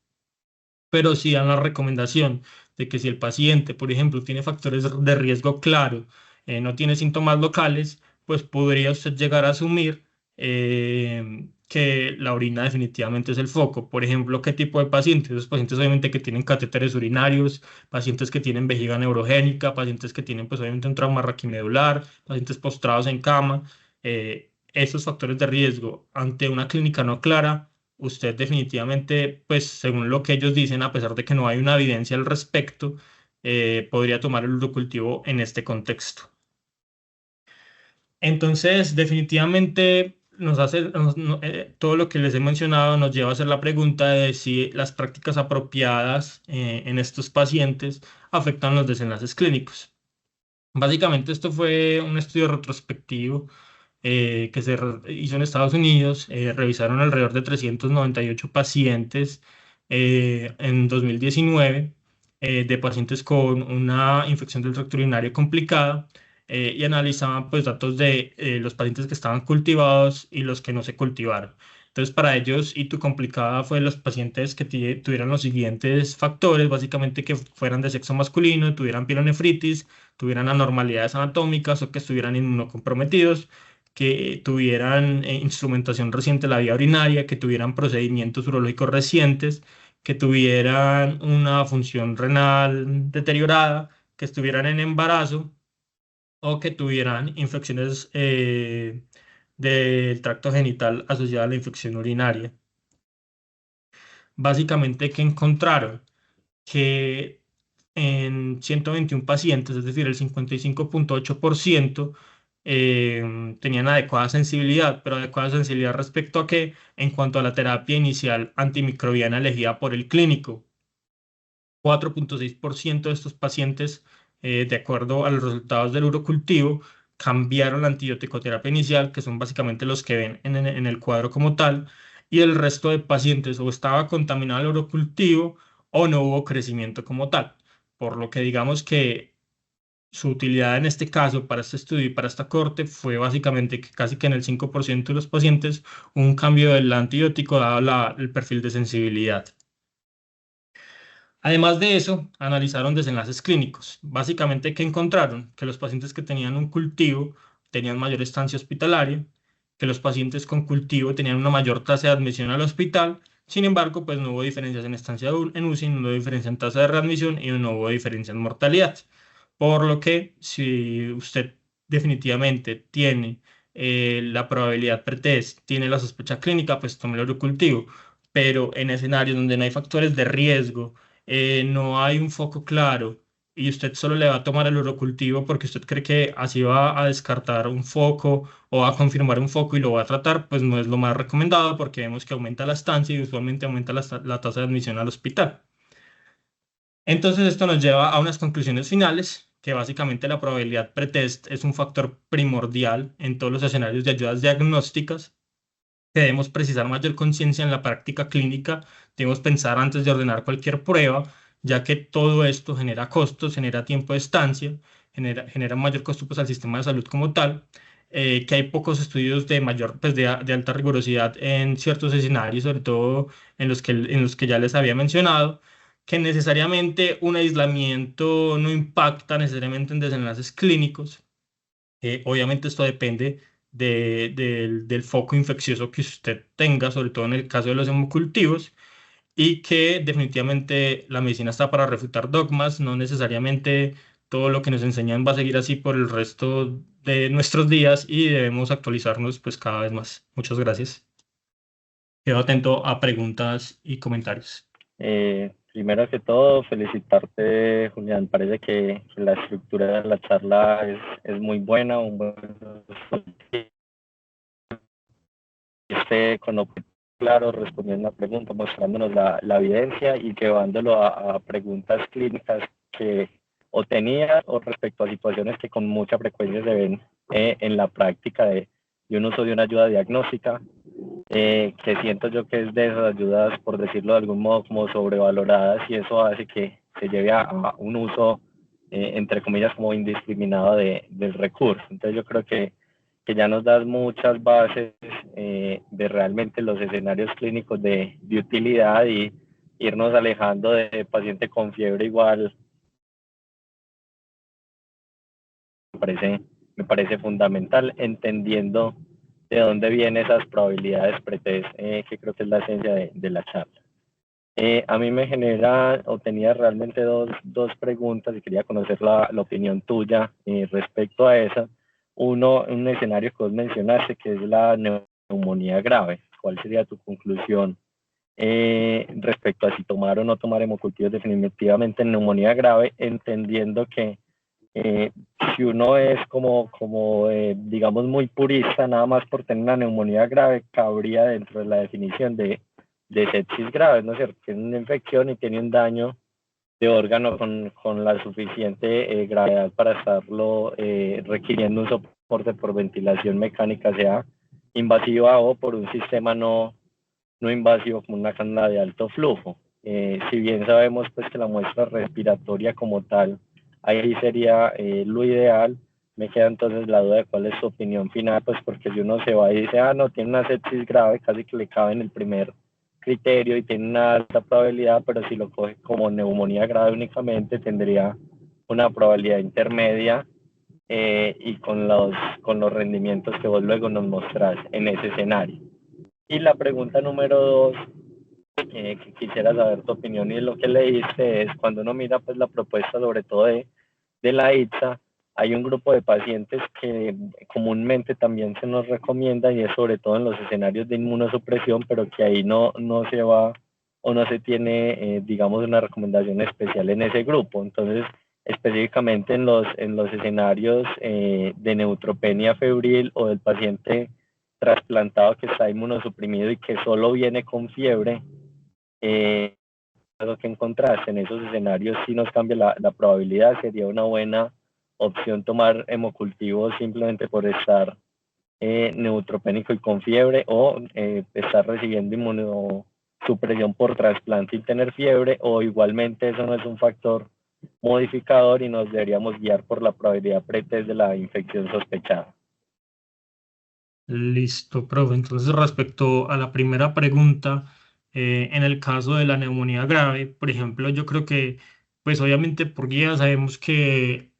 Pero sí dan la recomendación de que si el paciente, por ejemplo, tiene factores de riesgo claro, no tiene síntomas locales, pues podría usted llegar a asumir que la orina definitivamente es el foco. Por ejemplo, ¿qué tipo de pacientes? Los pacientes obviamente que tienen catéteres urinarios, pacientes que tienen vejiga neurogénica, pacientes que tienen pues obviamente un trauma raquimedular, pacientes postrados en cama. Esos factores de riesgo ante una clínica no clara, usted definitivamente, pues según lo que ellos dicen, a pesar de que no hay una evidencia al respecto, podría tomar el urocultivo en este contexto. Entonces, definitivamente todo lo que les he mencionado nos lleva a hacer la pregunta de si las prácticas apropiadas en estos pacientes afectan los desenlaces clínicos. Básicamente esto fue un estudio retrospectivo que hizo en Estados Unidos. Revisaron alrededor de 398 pacientes en 2019, de pacientes con una infección del tracto urinario complicada, y analizaban pues datos de los pacientes que estaban cultivados y los que no se cultivaron. Entonces, para ellos, ITU complicada fue los pacientes que tuvieran los siguientes factores, básicamente que fueran de sexo masculino, tuvieran pielonefritis, tuvieran anormalidades anatómicas o que estuvieran inmunocomprometidos, que tuvieran instrumentación reciente de la vía urinaria, que tuvieran procedimientos urológicos recientes, que tuvieran una función renal deteriorada, que estuvieran en embarazo o que tuvieran infecciones del tracto genital asociadas a la infección urinaria. Básicamente, ¿qué encontraron? Que en 121 pacientes, es decir, el 55,8%, tenían adecuada sensibilidad, pero adecuada sensibilidad respecto a qué, en cuanto a la terapia inicial antimicrobiana elegida por el clínico. 4,6% de estos pacientes, de acuerdo a los resultados del urocultivo, cambiaron la antibiótico-terapia inicial, que son básicamente los que ven en el cuadro como tal, y el resto de pacientes o estaba contaminado el urocultivo o no hubo crecimiento como tal. Por lo que digamos que su utilidad en este caso para este estudio y para esta corte fue básicamente que casi que en el 5% de los pacientes un cambio del antibiótico dado el perfil de sensibilidad. Además de eso, analizaron desenlaces clínicos. Básicamente, ¿qué encontraron? Que los pacientes que tenían un cultivo tenían mayor estancia hospitalaria, que los pacientes con cultivo tenían una mayor tasa de admisión al hospital. Sin embargo, pues no hubo diferencias en estancia en UCI, no hubo diferencia en tasa de readmisión y no hubo diferencia en mortalidad. Por lo que, si usted definitivamente tiene la probabilidad pretest, tiene la sospecha clínica, pues tome el urocultivo. Pero en escenarios donde no hay factores de riesgo, no hay un foco claro y usted solo le va a tomar el urocultivo porque usted cree que así va a descartar un foco o va a confirmar un foco y lo va a tratar, pues no es lo más recomendado porque vemos que aumenta la estancia y usualmente aumenta la tasa de admisión al hospital. Entonces esto nos lleva a unas conclusiones finales, que básicamente la probabilidad pretest es un factor primordial en todos los escenarios de ayudas diagnósticas. Debemos precisar mayor conciencia en la práctica clínica, debemos pensar antes de ordenar cualquier prueba, ya que todo esto genera costos, genera tiempo de estancia, genera un mayor costo pues, al sistema de salud como tal, que hay pocos estudios de mayor, pues, de alta rigurosidad en ciertos escenarios, sobre todo en los que ya les había mencionado, que necesariamente un aislamiento no impacta necesariamente en desenlaces clínicos. Obviamente esto depende del foco infeccioso que usted tenga, sobre todo en el caso de los hemocultivos, y que definitivamente la medicina está para refutar dogmas, no necesariamente todo lo que nos enseñan va a seguir así por el resto de nuestros días y debemos actualizarnos pues cada vez más. Muchas gracias. Quedo atento a preguntas y comentarios. Primero que todo, felicitarte, Julián. Parece que la estructura de la charla es muy buena, un buen con claro, respondiendo a preguntas, mostrándonos la evidencia y llevándolo a preguntas clínicas que o tenía o respecto a situaciones que con mucha frecuencia se ven en la práctica de un uso de una ayuda diagnóstica, que siento yo que es de esas ayudas, por decirlo de algún modo, como sobrevaloradas, y eso hace que se lleve a un uso, entre comillas, como indiscriminado del recurso. Entonces yo creo que ya nos das muchas bases de realmente los escenarios clínicos de utilidad y irnos alejando de paciente con fiebre igual. Me parece fundamental, entendiendo de dónde vienen esas probabilidades pretest, que creo que es la esencia de la charla. A mí me genera, o tenía realmente dos preguntas y quería conocer la opinión tuya respecto a esa. Uno, un escenario que vos mencionaste, que es la neumonía grave. ¿Cuál sería tu conclusión respecto a si tomar o no tomar hemocultivos definitivamente en neumonía grave, entendiendo que si uno es digamos, muy purista, nada más por tener una neumonía grave, cabría dentro de la definición de sepsis grave, ¿no es cierto? Tiene una infección y tiene un daño de órgano con la suficiente gravedad para estarlo requiriendo un transporte por ventilación mecánica sea invasiva o por un sistema no invasivo como una cánula de alto flujo. Si bien sabemos pues que la muestra respiratoria como tal, ahí sería lo ideal, me queda entonces la duda de cuál es su opinión final, pues porque si uno se va y dice, no, tiene una sepsis grave, casi que le cabe en el primer criterio y tiene una alta probabilidad, pero si lo coge como neumonía grave únicamente, tendría una probabilidad intermedia y con los rendimientos que vos luego nos mostrás en ese escenario. Y la pregunta número 2, que quisiera saber tu opinión y lo que leíste, es cuando uno mira pues la propuesta sobre todo de la ITSA, hay un grupo de pacientes que comúnmente también se nos recomienda y es sobre todo en los escenarios de inmunosupresión, pero que ahí no se va o no se tiene, digamos, una recomendación especial en ese grupo. Entonces, específicamente en los escenarios de neutropenia febril o del paciente trasplantado que está inmunosuprimido y que solo viene con fiebre, lo que encontraste en esos escenarios sí nos cambia la probabilidad, sería una buena opción tomar hemocultivo simplemente por estar neutropénico y con fiebre o estar recibiendo inmunosupresión por trasplante y tener fiebre, o igualmente eso no es un factor modificador y nos deberíamos guiar por la probabilidad pretest de la infección sospechada. Listo, profe. Entonces, respecto a la primera pregunta, en el caso de la neumonía grave, por ejemplo, yo creo que, pues obviamente por guías sabemos que,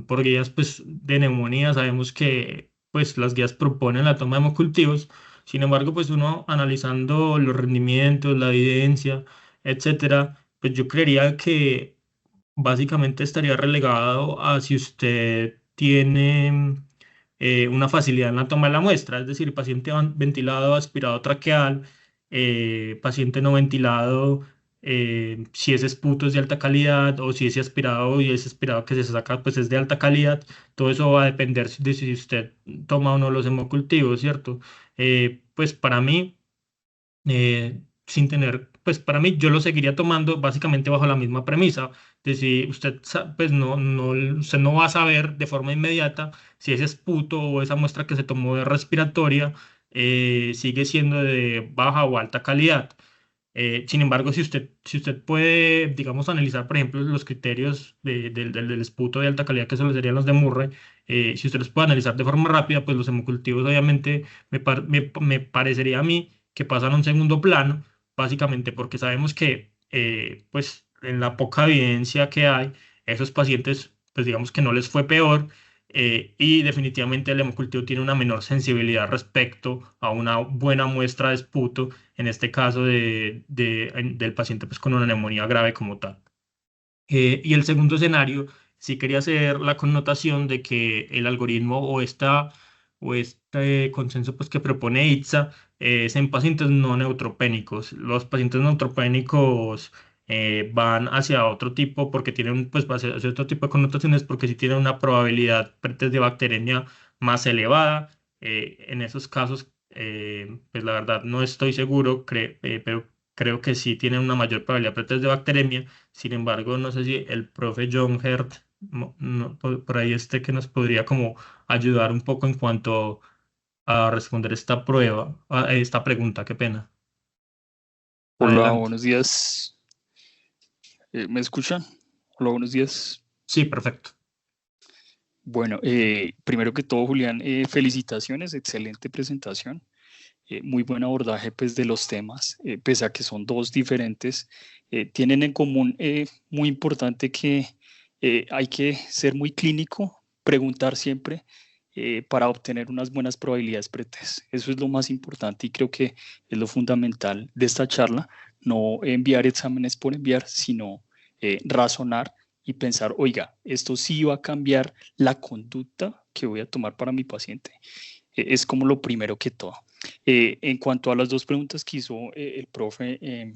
por guías pues, de neumonía sabemos que pues, las guías proponen la toma de hemocultivos. Sin embargo, pues uno analizando los rendimientos, la evidencia, etcétera, pues yo creería que básicamente estaría relegado a si usted tiene una facilidad en la toma de la muestra, es decir, paciente ventilado, aspirado traqueal, paciente no ventilado, si ese esputo es de alta calidad o si ese aspirado y ese aspirado que se saca pues es de alta calidad, todo eso va a depender de si usted toma o no los hemocultivos, ¿cierto? Pues para mí sin tener, pues para mí yo lo seguiría tomando básicamente bajo la misma premisa de si usted pues usted no va a saber de forma inmediata si ese esputo o esa muestra que se tomó de respiratoria sigue siendo de baja o alta calidad. Sin embargo, si usted puede, digamos, analizar, por ejemplo, los criterios del esputo de alta calidad, que solo serían los de Murray, si usted los puede analizar de forma rápida, pues los hemocultivos obviamente me parecería a mí que pasan a un segundo plano, básicamente porque sabemos que, pues, en la poca evidencia que hay, esos pacientes, pues, digamos que no les fue peor, y definitivamente el hemocultivo tiene una menor sensibilidad respecto a una buena muestra de esputo, en este caso del paciente pues, con una neumonía grave como tal. Y el segundo escenario, sí quería hacer la connotación de que el algoritmo o este consenso pues, que propone ITSA es en pacientes no neutropénicos. Los pacientes neutropénicos van hacia otro tipo porque tienen, pues, hacia otro tipo de connotaciones porque sí tienen una probabilidad pretest de bacteremia más elevada. En esos casos, pues la verdad no estoy seguro, pero creo que sí tienen una mayor probabilidad pretest de bacteremia. Sin embargo, no sé si el profe John Hurt por ahí que nos podría como ayudar un poco en cuanto a responder esta prueba, a esta pregunta, qué pena. Hola, Adelante. buenos días. ¿Me escuchan? Hola, buenos días. Sí, perfecto. Bueno, primero que todo, Julián, felicitaciones, excelente presentación. Muy buen abordaje pues, de los temas, pese a que son dos diferentes, tienen en común muy importante que hay que ser muy clínico, preguntar siempre para obtener unas buenas probabilidades pretest. Eso es lo más importante y creo que es lo fundamental de esta charla, no enviar exámenes por enviar, sino razonar y pensar, oiga, esto sí va a cambiar la conducta que voy a tomar para mi paciente. Es como lo primero que todo. En cuanto a las dos preguntas que hizo el profe,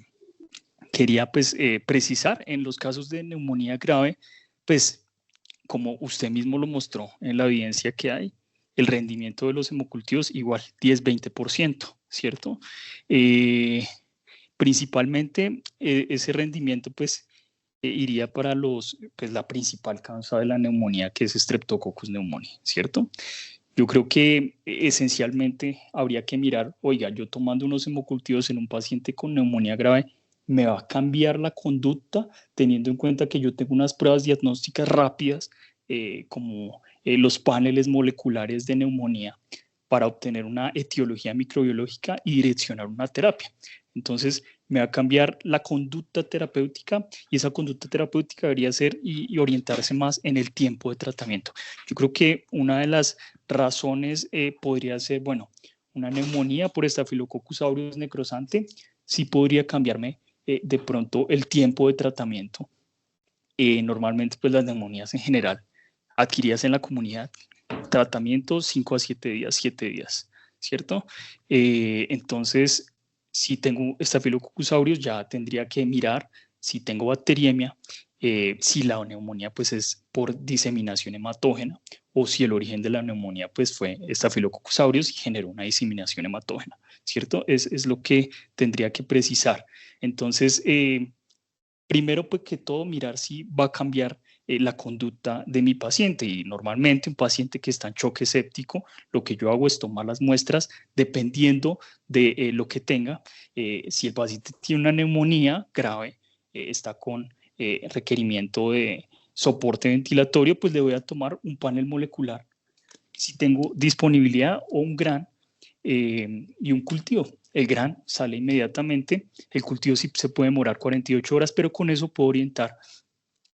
quería pues precisar en los casos de neumonía grave, pues como usted mismo lo mostró en la evidencia que hay, el rendimiento de los hemocultivos igual 10-20%, ¿cierto? Principalmente ese rendimiento pues iría para pues la principal causa de la neumonía, que es Streptococcus pneumoniae, ¿cierto? Yo creo que esencialmente habría que mirar, oiga, yo tomando unos hemocultivos en un paciente con neumonía grave, ¿me va a cambiar la conducta teniendo en cuenta que yo tengo unas pruebas diagnósticas rápidas como los paneles moleculares de neumonía para obtener una etiología microbiológica y direccionar una terapia? Entonces, me va a cambiar la conducta terapéutica y esa conducta terapéutica debería ser y orientarse más en el tiempo de tratamiento. Yo creo que una de las razones podría ser, bueno, una neumonía por Staphylococcus aureus necrosante, sí podría cambiarme de pronto el tiempo de tratamiento. Normalmente, pues las neumonías en general adquiridas en la comunidad, tratamiento 5 a 7 días, 7 días, ¿cierto? Entonces, si tengo Staphylococcus aureus, ya tendría que mirar si tengo bacteriemia, si la neumonía pues es por diseminación hematógena o si el origen de la neumonía pues fue Staphylococcus aureus y generó una diseminación hematógena, ¿cierto? Es lo que tendría que precisar. Entonces, primero pues que todo mirar si va a cambiar la conducta de mi paciente, y normalmente un paciente que está en choque séptico, lo que yo hago es tomar las muestras dependiendo de lo que tenga. Si el paciente tiene una neumonía grave, está con requerimiento de soporte ventilatorio, pues le voy a tomar un panel molecular si tengo disponibilidad o un GRAN y un cultivo. El GRAN sale inmediatamente, el cultivo sí se puede demorar 48 horas, pero con eso puedo orientar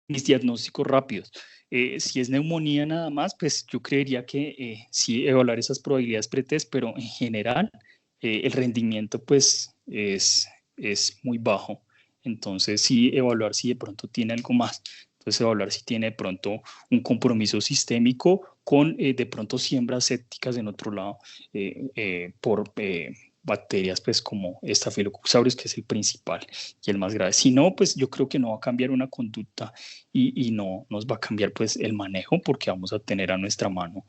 mis diagnósticos rápidos. Si es neumonía nada más, pues yo creería que sí evaluar esas probabilidades pretest, pero en general el rendimiento pues es muy bajo. Entonces sí evaluar si de pronto tiene algo más. Entonces evaluar si tiene de pronto un compromiso sistémico con de pronto siembras sépticas en otro lado por bacterias pues como Staphylococcus aureus, que es el principal y el más grave. Si no, pues yo creo que no va a cambiar una conducta y no nos va a cambiar pues el manejo, porque vamos a tener a nuestra mano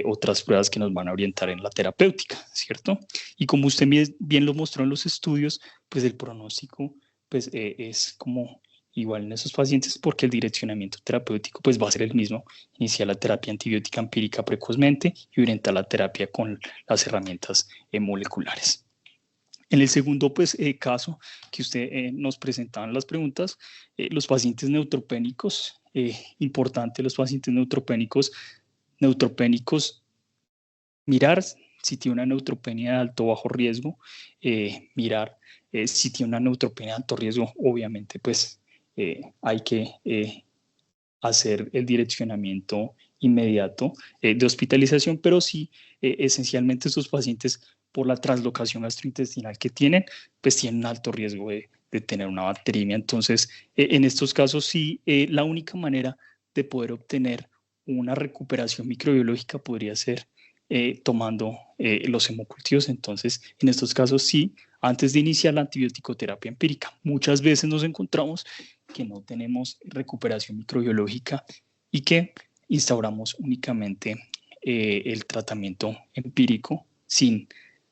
otras pruebas que nos van a orientar en la terapéutica, ¿cierto? Y como usted bien lo mostró en los estudios, pues el pronóstico pues es como igual en esos pacientes, porque el direccionamiento terapéutico pues va a ser el mismo: iniciar la terapia antibiótica empírica precozmente y orientar la terapia con las herramientas moleculares. En el segundo pues, caso que usted nos presentaba en las preguntas, los pacientes neutropénicos, importante los pacientes neutropénicos, mirar si tiene una neutropenia de alto o bajo riesgo, mirar si tiene una neutropenia de alto riesgo, obviamente pues hay que hacer el direccionamiento inmediato de hospitalización, pero sí, esencialmente estos pacientes, por la translocación gastrointestinal que tienen, pues tienen alto riesgo de tener una bacteriemia. Entonces, en estos casos sí, la única manera de poder obtener una recuperación microbiológica podría ser tomando los hemocultivos. Entonces, en estos casos sí, antes de iniciar la antibiótico-terapia empírica. Muchas veces nos encontramos que no tenemos recuperación microbiológica y que instauramos únicamente el tratamiento empírico sin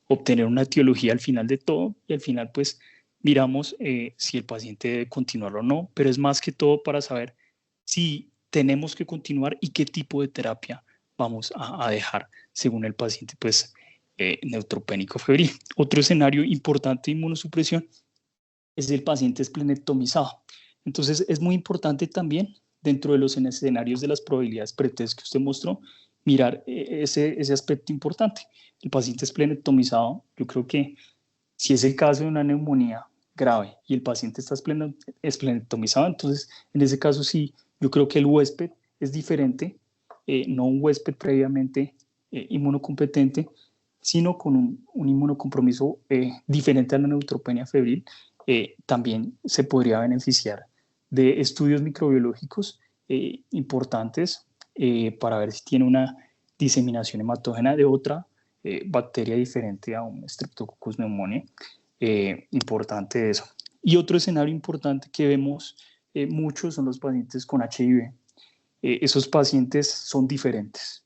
obtener una etiología al final de todo, y al final pues miramos si el paciente debe continuar o no, pero es más que todo para saber si tenemos que continuar y qué tipo de terapia vamos a dejar según el paciente pues neutropénico febril. Otro escenario importante de inmunosupresión es el paciente esplenectomizado. Entonces es muy importante también, dentro de los escenarios de las probabilidades pretest que usted mostró, mirar ese aspecto importante. El paciente esplenectomizado, yo creo que si es el caso de una neumonía grave y el paciente está esplenectomizado, entonces en ese caso sí, yo creo que el huésped es diferente, no un huésped previamente inmunocompetente, sino con un inmunocompromiso diferente a la neutropenia febril. También se podría beneficiar de estudios microbiológicos importantes para ver si tiene una diseminación hematógena de otra bacteria diferente a un Streptococcus pneumoniae. Importante eso. Y otro escenario importante que vemos mucho son los pacientes con HIV. Esos pacientes son diferentes.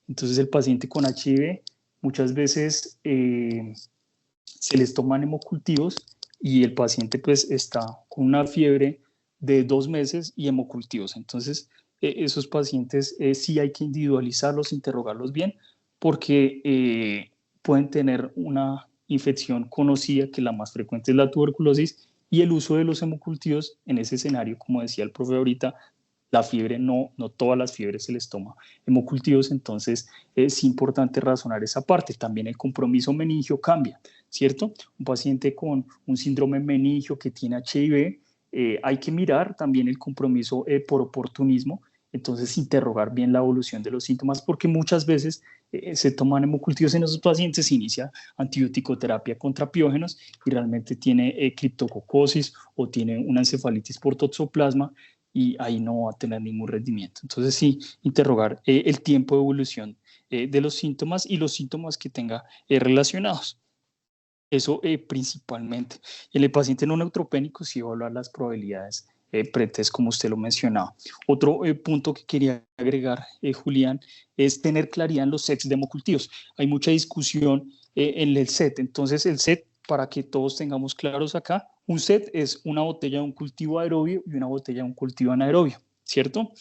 Entonces el paciente con HIV muchas veces se les toman hemocultivos y el paciente pues está con una fiebre de 2 meses y hemocultivos. Entonces, esos pacientes sí hay que individualizarlos, interrogarlos bien, porque pueden tener una infección conocida, que la más frecuente es la tuberculosis, y el uso de los hemocultivos en ese escenario, como decía el profe ahorita, la fiebre no todas las fiebres se les toma hemocultivos, entonces es importante razonar esa parte. También el compromiso meningio cambia, ¿cierto? Un paciente con un síndrome meningio que tiene HIV, hay que mirar también el compromiso por oportunismo, entonces interrogar bien la evolución de los síntomas, porque muchas veces se toman hemocultivos en esos pacientes, se inicia antibiótico-terapia contra piógenos y realmente tiene criptococosis o tiene una encefalitis por toxoplasma, y ahí no va a tener ningún rendimiento. Entonces sí, interrogar el tiempo de evolución de los síntomas y los síntomas que tenga relacionados. Eso principalmente. En el paciente no neutropénico sí evaluar las probabilidades pretest, como usted lo mencionaba. Otro punto que quería agregar, Julián, es tener claridad en los sets de hemocultivos. Hay mucha discusión en el set. Entonces el set, para que todos tengamos claros acá, un set es una botella de un cultivo aerobio y una botella de un cultivo anaerobio, ¿cierto?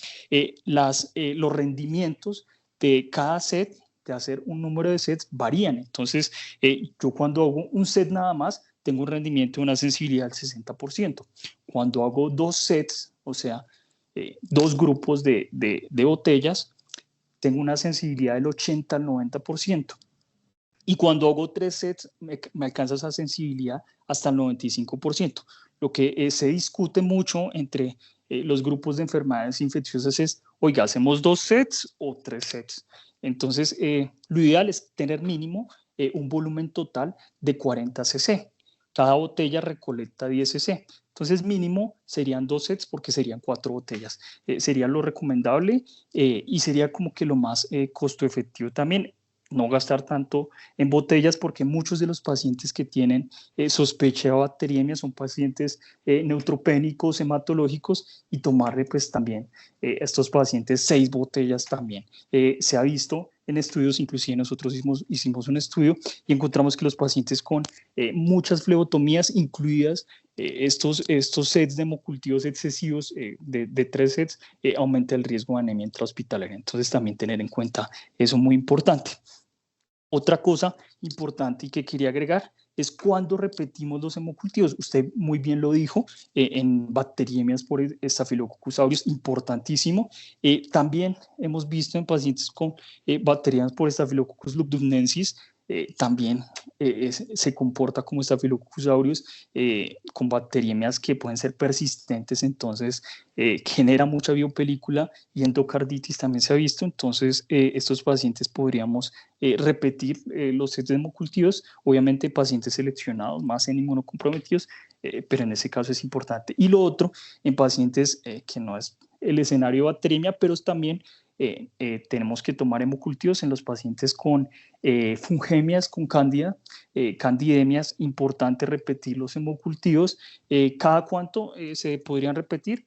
Los rendimientos de cada set, de hacer un número de sets, varían. Entonces, yo cuando hago un set nada más, tengo un rendimiento de una sensibilidad del 60%. Cuando hago 2 sets, o sea, 2 grupos de botellas, tengo una sensibilidad del 80 al 90%. Y cuando hago 3 sets, me alcanza esa sensibilidad hasta el 95%. Lo que se discute mucho entre los grupos de enfermedades infecciosas es, oiga, ¿hacemos 2 sets o 3 sets? Entonces, lo ideal es tener mínimo un volumen total de 40 cc. Cada botella recolecta 10 cc. Entonces, mínimo serían 2 sets porque serían 4 botellas. Sería lo recomendable y sería como que lo más costo efectivo también. No gastar tanto en botellas, porque muchos de los pacientes que tienen sospecha de bacteriemia son pacientes neutropénicos, hematológicos, y tomarle pues también estos pacientes 6 botellas también. Se ha visto en estudios, inclusive nosotros hicimos un estudio y encontramos que los pacientes con muchas flebotomías, incluidas estos sets de hemocultivos excesivos de 3 sets, aumenta el riesgo de anemia intrahospitalaria. Entonces también tener en cuenta eso, muy importante. Otra cosa importante y que quería agregar es cuando repetimos los hemocultivos. Usted muy bien lo dijo, en bacteriemias por Staphylococcus aureus, importantísimo. También hemos visto en pacientes con bacteriemias por Staphylococcus lugdunensis, también se comporta como Staphylococcus aureus, con bacteriemias que pueden ser persistentes, entonces genera mucha biopelícula y endocarditis también se ha visto. Entonces estos pacientes podríamos repetir los sets de hemocultivos, obviamente pacientes seleccionados, más en inmunocomprometidos, pero en ese caso es importante. Y lo otro, en pacientes que no es el escenario de bacteriemia, pero también tenemos que tomar hemocultivos en los pacientes con fungemias, con cándida, candidemias, importante repetir los hemocultivos. ¿Cada cuánto se podrían repetir?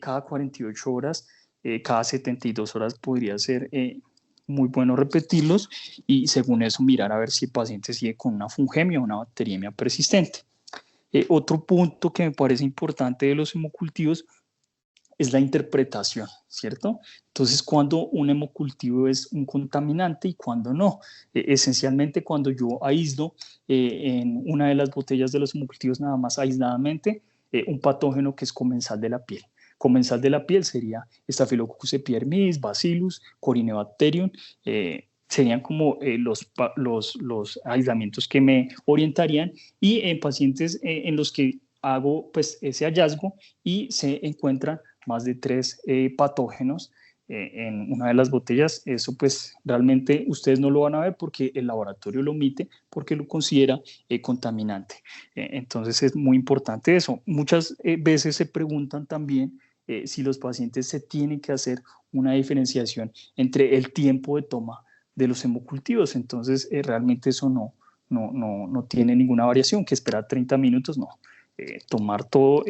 Cada 48 horas, cada 72 horas podría ser muy bueno repetirlos, y según eso mirar a ver si el paciente sigue con una fungemia o una bacteriemia persistente. Otro punto que me parece importante de los hemocultivos es la interpretación, ¿cierto? Entonces, cuando un hemocultivo es un contaminante y cuando no. Esencialmente, cuando yo aíslo en una de las botellas de los hemocultivos nada más aisladamente un patógeno que es comensal de la piel. Comensal de la piel sería Staphylococcus epidermidis, Bacillus, Corynebacterium, serían como los aislamientos que me orientarían, y en pacientes en los que hago pues ese hallazgo y se encuentran más de 3 patógenos en una de las botellas, eso pues realmente ustedes no lo van a ver porque el laboratorio lo omite porque lo considera contaminante. Entonces es muy importante eso. Muchas veces se preguntan también si los pacientes se tienen que hacer una diferenciación entre el tiempo de toma de los hemocultivos. Entonces realmente eso no tiene ninguna variación, que esperar 30 minutos, no. Tomar todo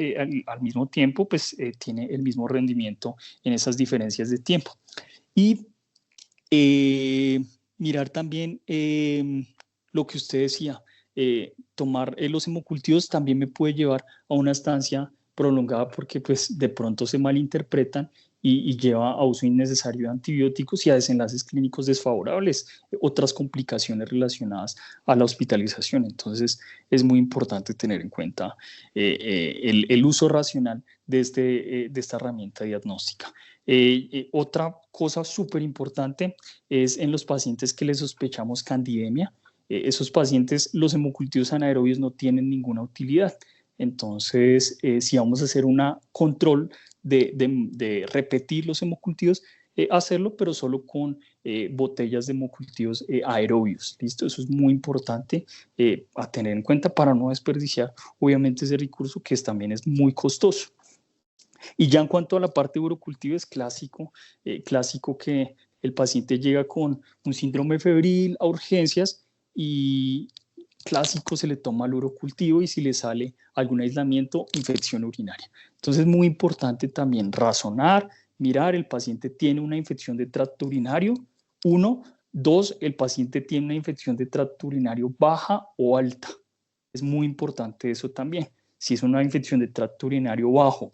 al mismo tiempo, pues tiene el mismo rendimiento en esas diferencias de tiempo. Y mirar también lo que usted decía, tomar los hemocultivos también me puede llevar a una estancia prolongada porque pues de pronto se malinterpretan y lleva a uso innecesario de antibióticos y a desenlaces clínicos desfavorables, otras complicaciones relacionadas a la hospitalización. Entonces es muy importante tener en cuenta el uso racional de esta herramienta diagnóstica. Otra cosa súper importante es en los pacientes que les sospechamos candidemia. Esos pacientes, los hemocultivos anaerobios no tienen ninguna utilidad. Entonces, si vamos a hacer un control de repetir los hemocultivos, hacerlo, pero solo con botellas de hemocultivos aerobios. ¿Listo? Eso es muy importante a tener en cuenta para no desperdiciar, obviamente, ese recurso que también es muy costoso. Y ya en cuanto a la parte de urocultivo, es clásico que el paciente llega con un síndrome febril a urgencias y clásico se le toma el urocultivo y si le sale algún aislamiento, infección urinaria. Entonces es muy importante también razonar, mirar, el paciente tiene una infección de tracto urinario, 1, 2, el paciente tiene una infección de tracto urinario baja o alta. Es muy importante eso también. Si es una infección de tracto urinario bajo,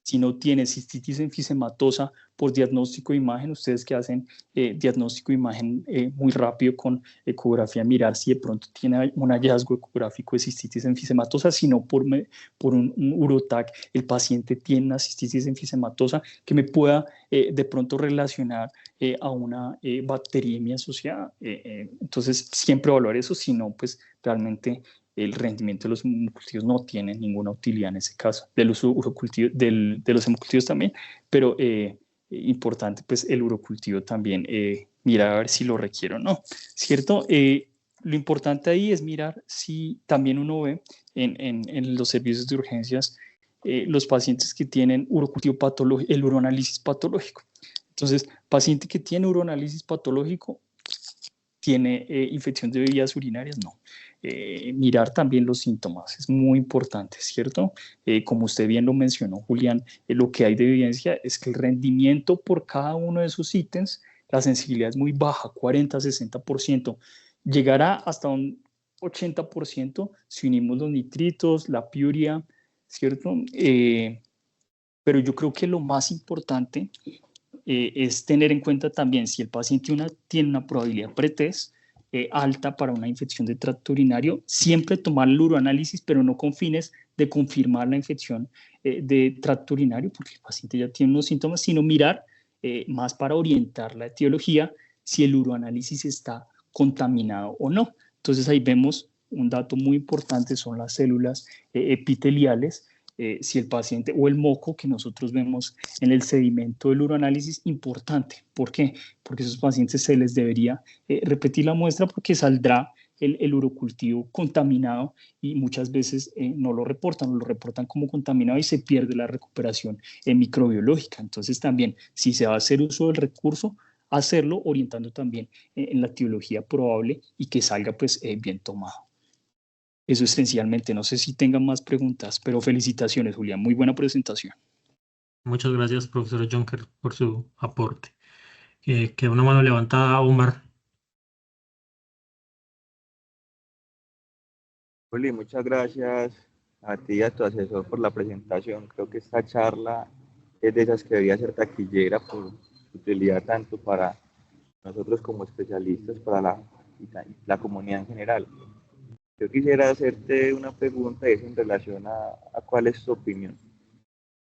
si no tiene cistitis enfisematosa por diagnóstico de imagen, ustedes que hacen diagnóstico de imagen muy rápido con ecografía, mirar si de pronto tiene un hallazgo ecográfico de cistitis enfisematosa, si no por un urotac el paciente tiene una cistitis enfisematosa que me pueda de pronto relacionar a una bacteriemia asociada. Entonces, siempre evaluar eso, si no, pues realmente el rendimiento de los hemocultivos no tiene ninguna utilidad en ese caso, de los hemocultivos también, pero importante pues el urocultivo también, mirar a ver si lo requiere o no, ¿cierto? Lo importante ahí es mirar si también uno ve en los servicios de urgencias los pacientes que tienen urocultivo patológico, el uroanálisis patológico. Entonces, paciente que tiene uroanálisis patológico, ¿tiene infección de vías urinarias? No. Mirar también los síntomas es muy importante, ¿cierto? Como usted bien lo mencionó, Julián, lo que hay de evidencia es que el rendimiento por cada uno de esos ítems, la sensibilidad es muy baja, 40-60%, llegará hasta un 80% si unimos los nitritos, la piuria, ¿cierto? Pero yo creo que lo más importante es tener en cuenta también si el paciente tiene una probabilidad pretest alta para una infección de tracto urinario, siempre tomar el uroanálisis, pero no con fines de confirmar la infección de tracto urinario, porque el paciente ya tiene unos síntomas, sino mirar más para orientar la etiología si el uroanálisis está contaminado o no. Entonces ahí vemos un dato muy importante, son las células epiteliales, si el paciente o el moco que nosotros vemos en el sedimento del uroanálisis, importante. ¿Por qué? Porque a esos pacientes se les debería repetir la muestra porque saldrá el urocultivo contaminado y muchas veces no lo reportan como contaminado y se pierde la recuperación microbiológica. Entonces también, si se va a hacer uso del recurso, hacerlo orientando también en la etiología probable y que salga pues bien tomado. Eso esencialmente, no sé si tengan más preguntas, pero felicitaciones, Julián, muy buena presentación. Muchas gracias, profesor Jonker, por su aporte. Queda una mano levantada, Omar. Juli, muchas gracias a ti y a tu asesor por la presentación. Creo que esta charla es de esas que debería ser taquillera por su utilidad tanto para nosotros como especialistas, para la comunidad en general. Yo quisiera hacerte una pregunta y es en relación a cuál es tu opinión.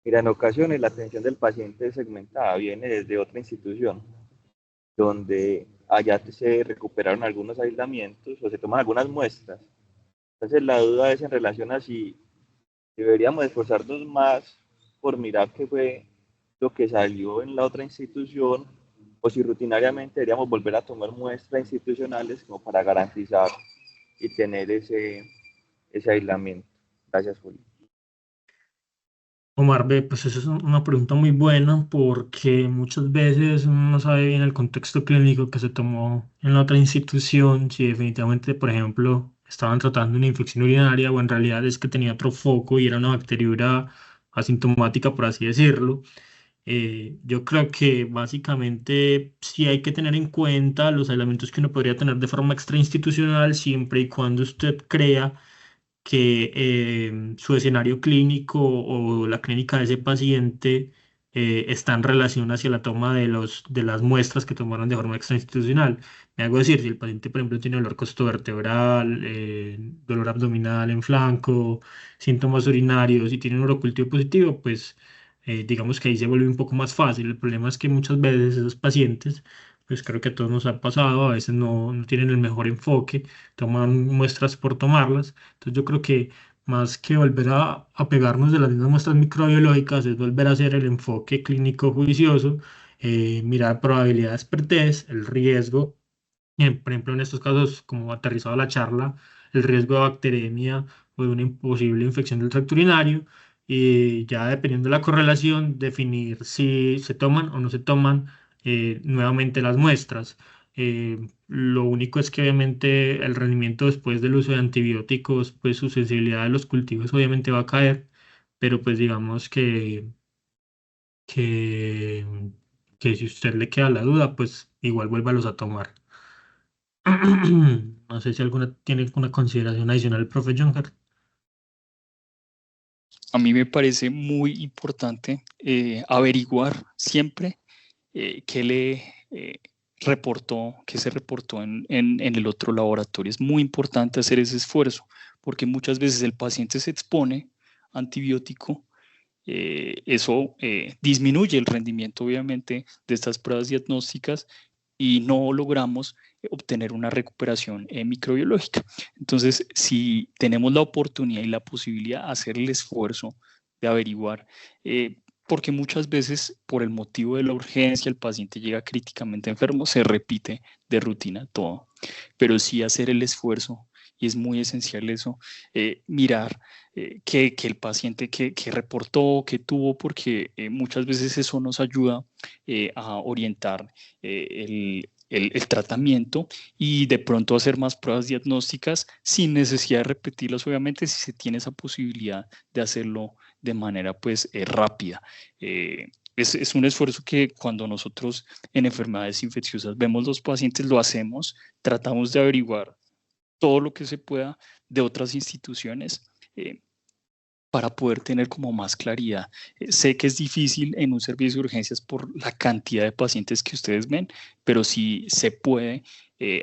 Mira, en ocasiones la atención del paciente segmentada viene desde otra institución, donde allá se recuperaron algunos aislamientos o se toman algunas muestras. Entonces la duda es en relación a si deberíamos esforzarnos más por mirar qué fue lo que salió en la otra institución o si rutinariamente deberíamos volver a tomar muestras institucionales como para garantizar y tener ese aislamiento. Gracias, Julio. Omar, pues eso es una pregunta muy buena porque muchas veces uno no sabe bien el contexto clínico que se tomó en la otra institución, si definitivamente, por ejemplo, estaban tratando una infección urinaria o en realidad es que tenía otro foco y era una bacteriura asintomática, por así decirlo. Yo creo que básicamente sí hay que tener en cuenta los aislamientos que uno podría tener de forma extrainstitucional siempre y cuando usted crea que su escenario clínico o la clínica de ese paciente está en relación hacia la toma de las muestras que tomaron de forma extrainstitucional. Me hago decir, si el paciente, por ejemplo, tiene dolor costovertebral, dolor abdominal en flanco, síntomas urinarios y tiene un urocultivo positivo, pues digamos que ahí se vuelve un poco más fácil. El problema es que muchas veces esos pacientes, pues creo que a todos nos ha pasado, a veces no tienen el mejor enfoque, toman muestras por tomarlas. Entonces yo creo que más que volver a pegarnos de las mismas muestras microbiológicas, es volver a hacer el enfoque clínico juicioso, mirar probabilidades pre-test, el riesgo. Por ejemplo, en estos casos, como aterrizado a la charla, el riesgo de bacteremia o de una imposible infección del tracto urinario, y ya dependiendo de la correlación, definir si se toman o no se toman nuevamente las muestras. Lo único es que obviamente el rendimiento después del uso de antibióticos, pues su sensibilidad a los cultivos obviamente va a caer, pero pues digamos que, que si usted le queda la duda, pues igual vuélvalos a tomar. No sé si alguna tiene alguna consideración adicional el profe Jonker. A mí me parece muy importante averiguar siempre qué se reportó en el otro laboratorio. Es muy importante hacer ese esfuerzo porque muchas veces el paciente se expone a antibiótico. Eso disminuye el rendimiento, obviamente, de estas pruebas diagnósticas y no logramos obtener una recuperación microbiológica. Entonces, si tenemos la oportunidad y la posibilidad de hacer el esfuerzo de averiguar, porque muchas veces por el motivo de la urgencia el paciente llega críticamente enfermo, se repite de rutina todo, pero sí hacer el esfuerzo, y es muy esencial eso, mirar que el paciente que reportó, que tuvo, porque muchas veces eso nos ayuda a orientar el tratamiento y de pronto hacer más pruebas diagnósticas sin necesidad de repetirlas, obviamente, si se tiene esa posibilidad de hacerlo de manera pues rápida. Es un esfuerzo que cuando nosotros en enfermedades infecciosas vemos los pacientes, lo hacemos, tratamos de averiguar todo lo que se pueda de otras instituciones para poder tener como más claridad. Sé que es difícil en un servicio de urgencias por la cantidad de pacientes que ustedes ven, pero si se puede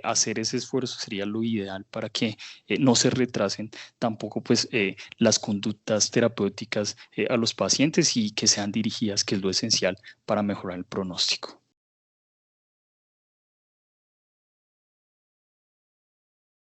hacer ese esfuerzo sería lo ideal para que no se retrasen tampoco pues las conductas terapéuticas a los pacientes y que sean dirigidas, que es lo esencial para mejorar el pronóstico.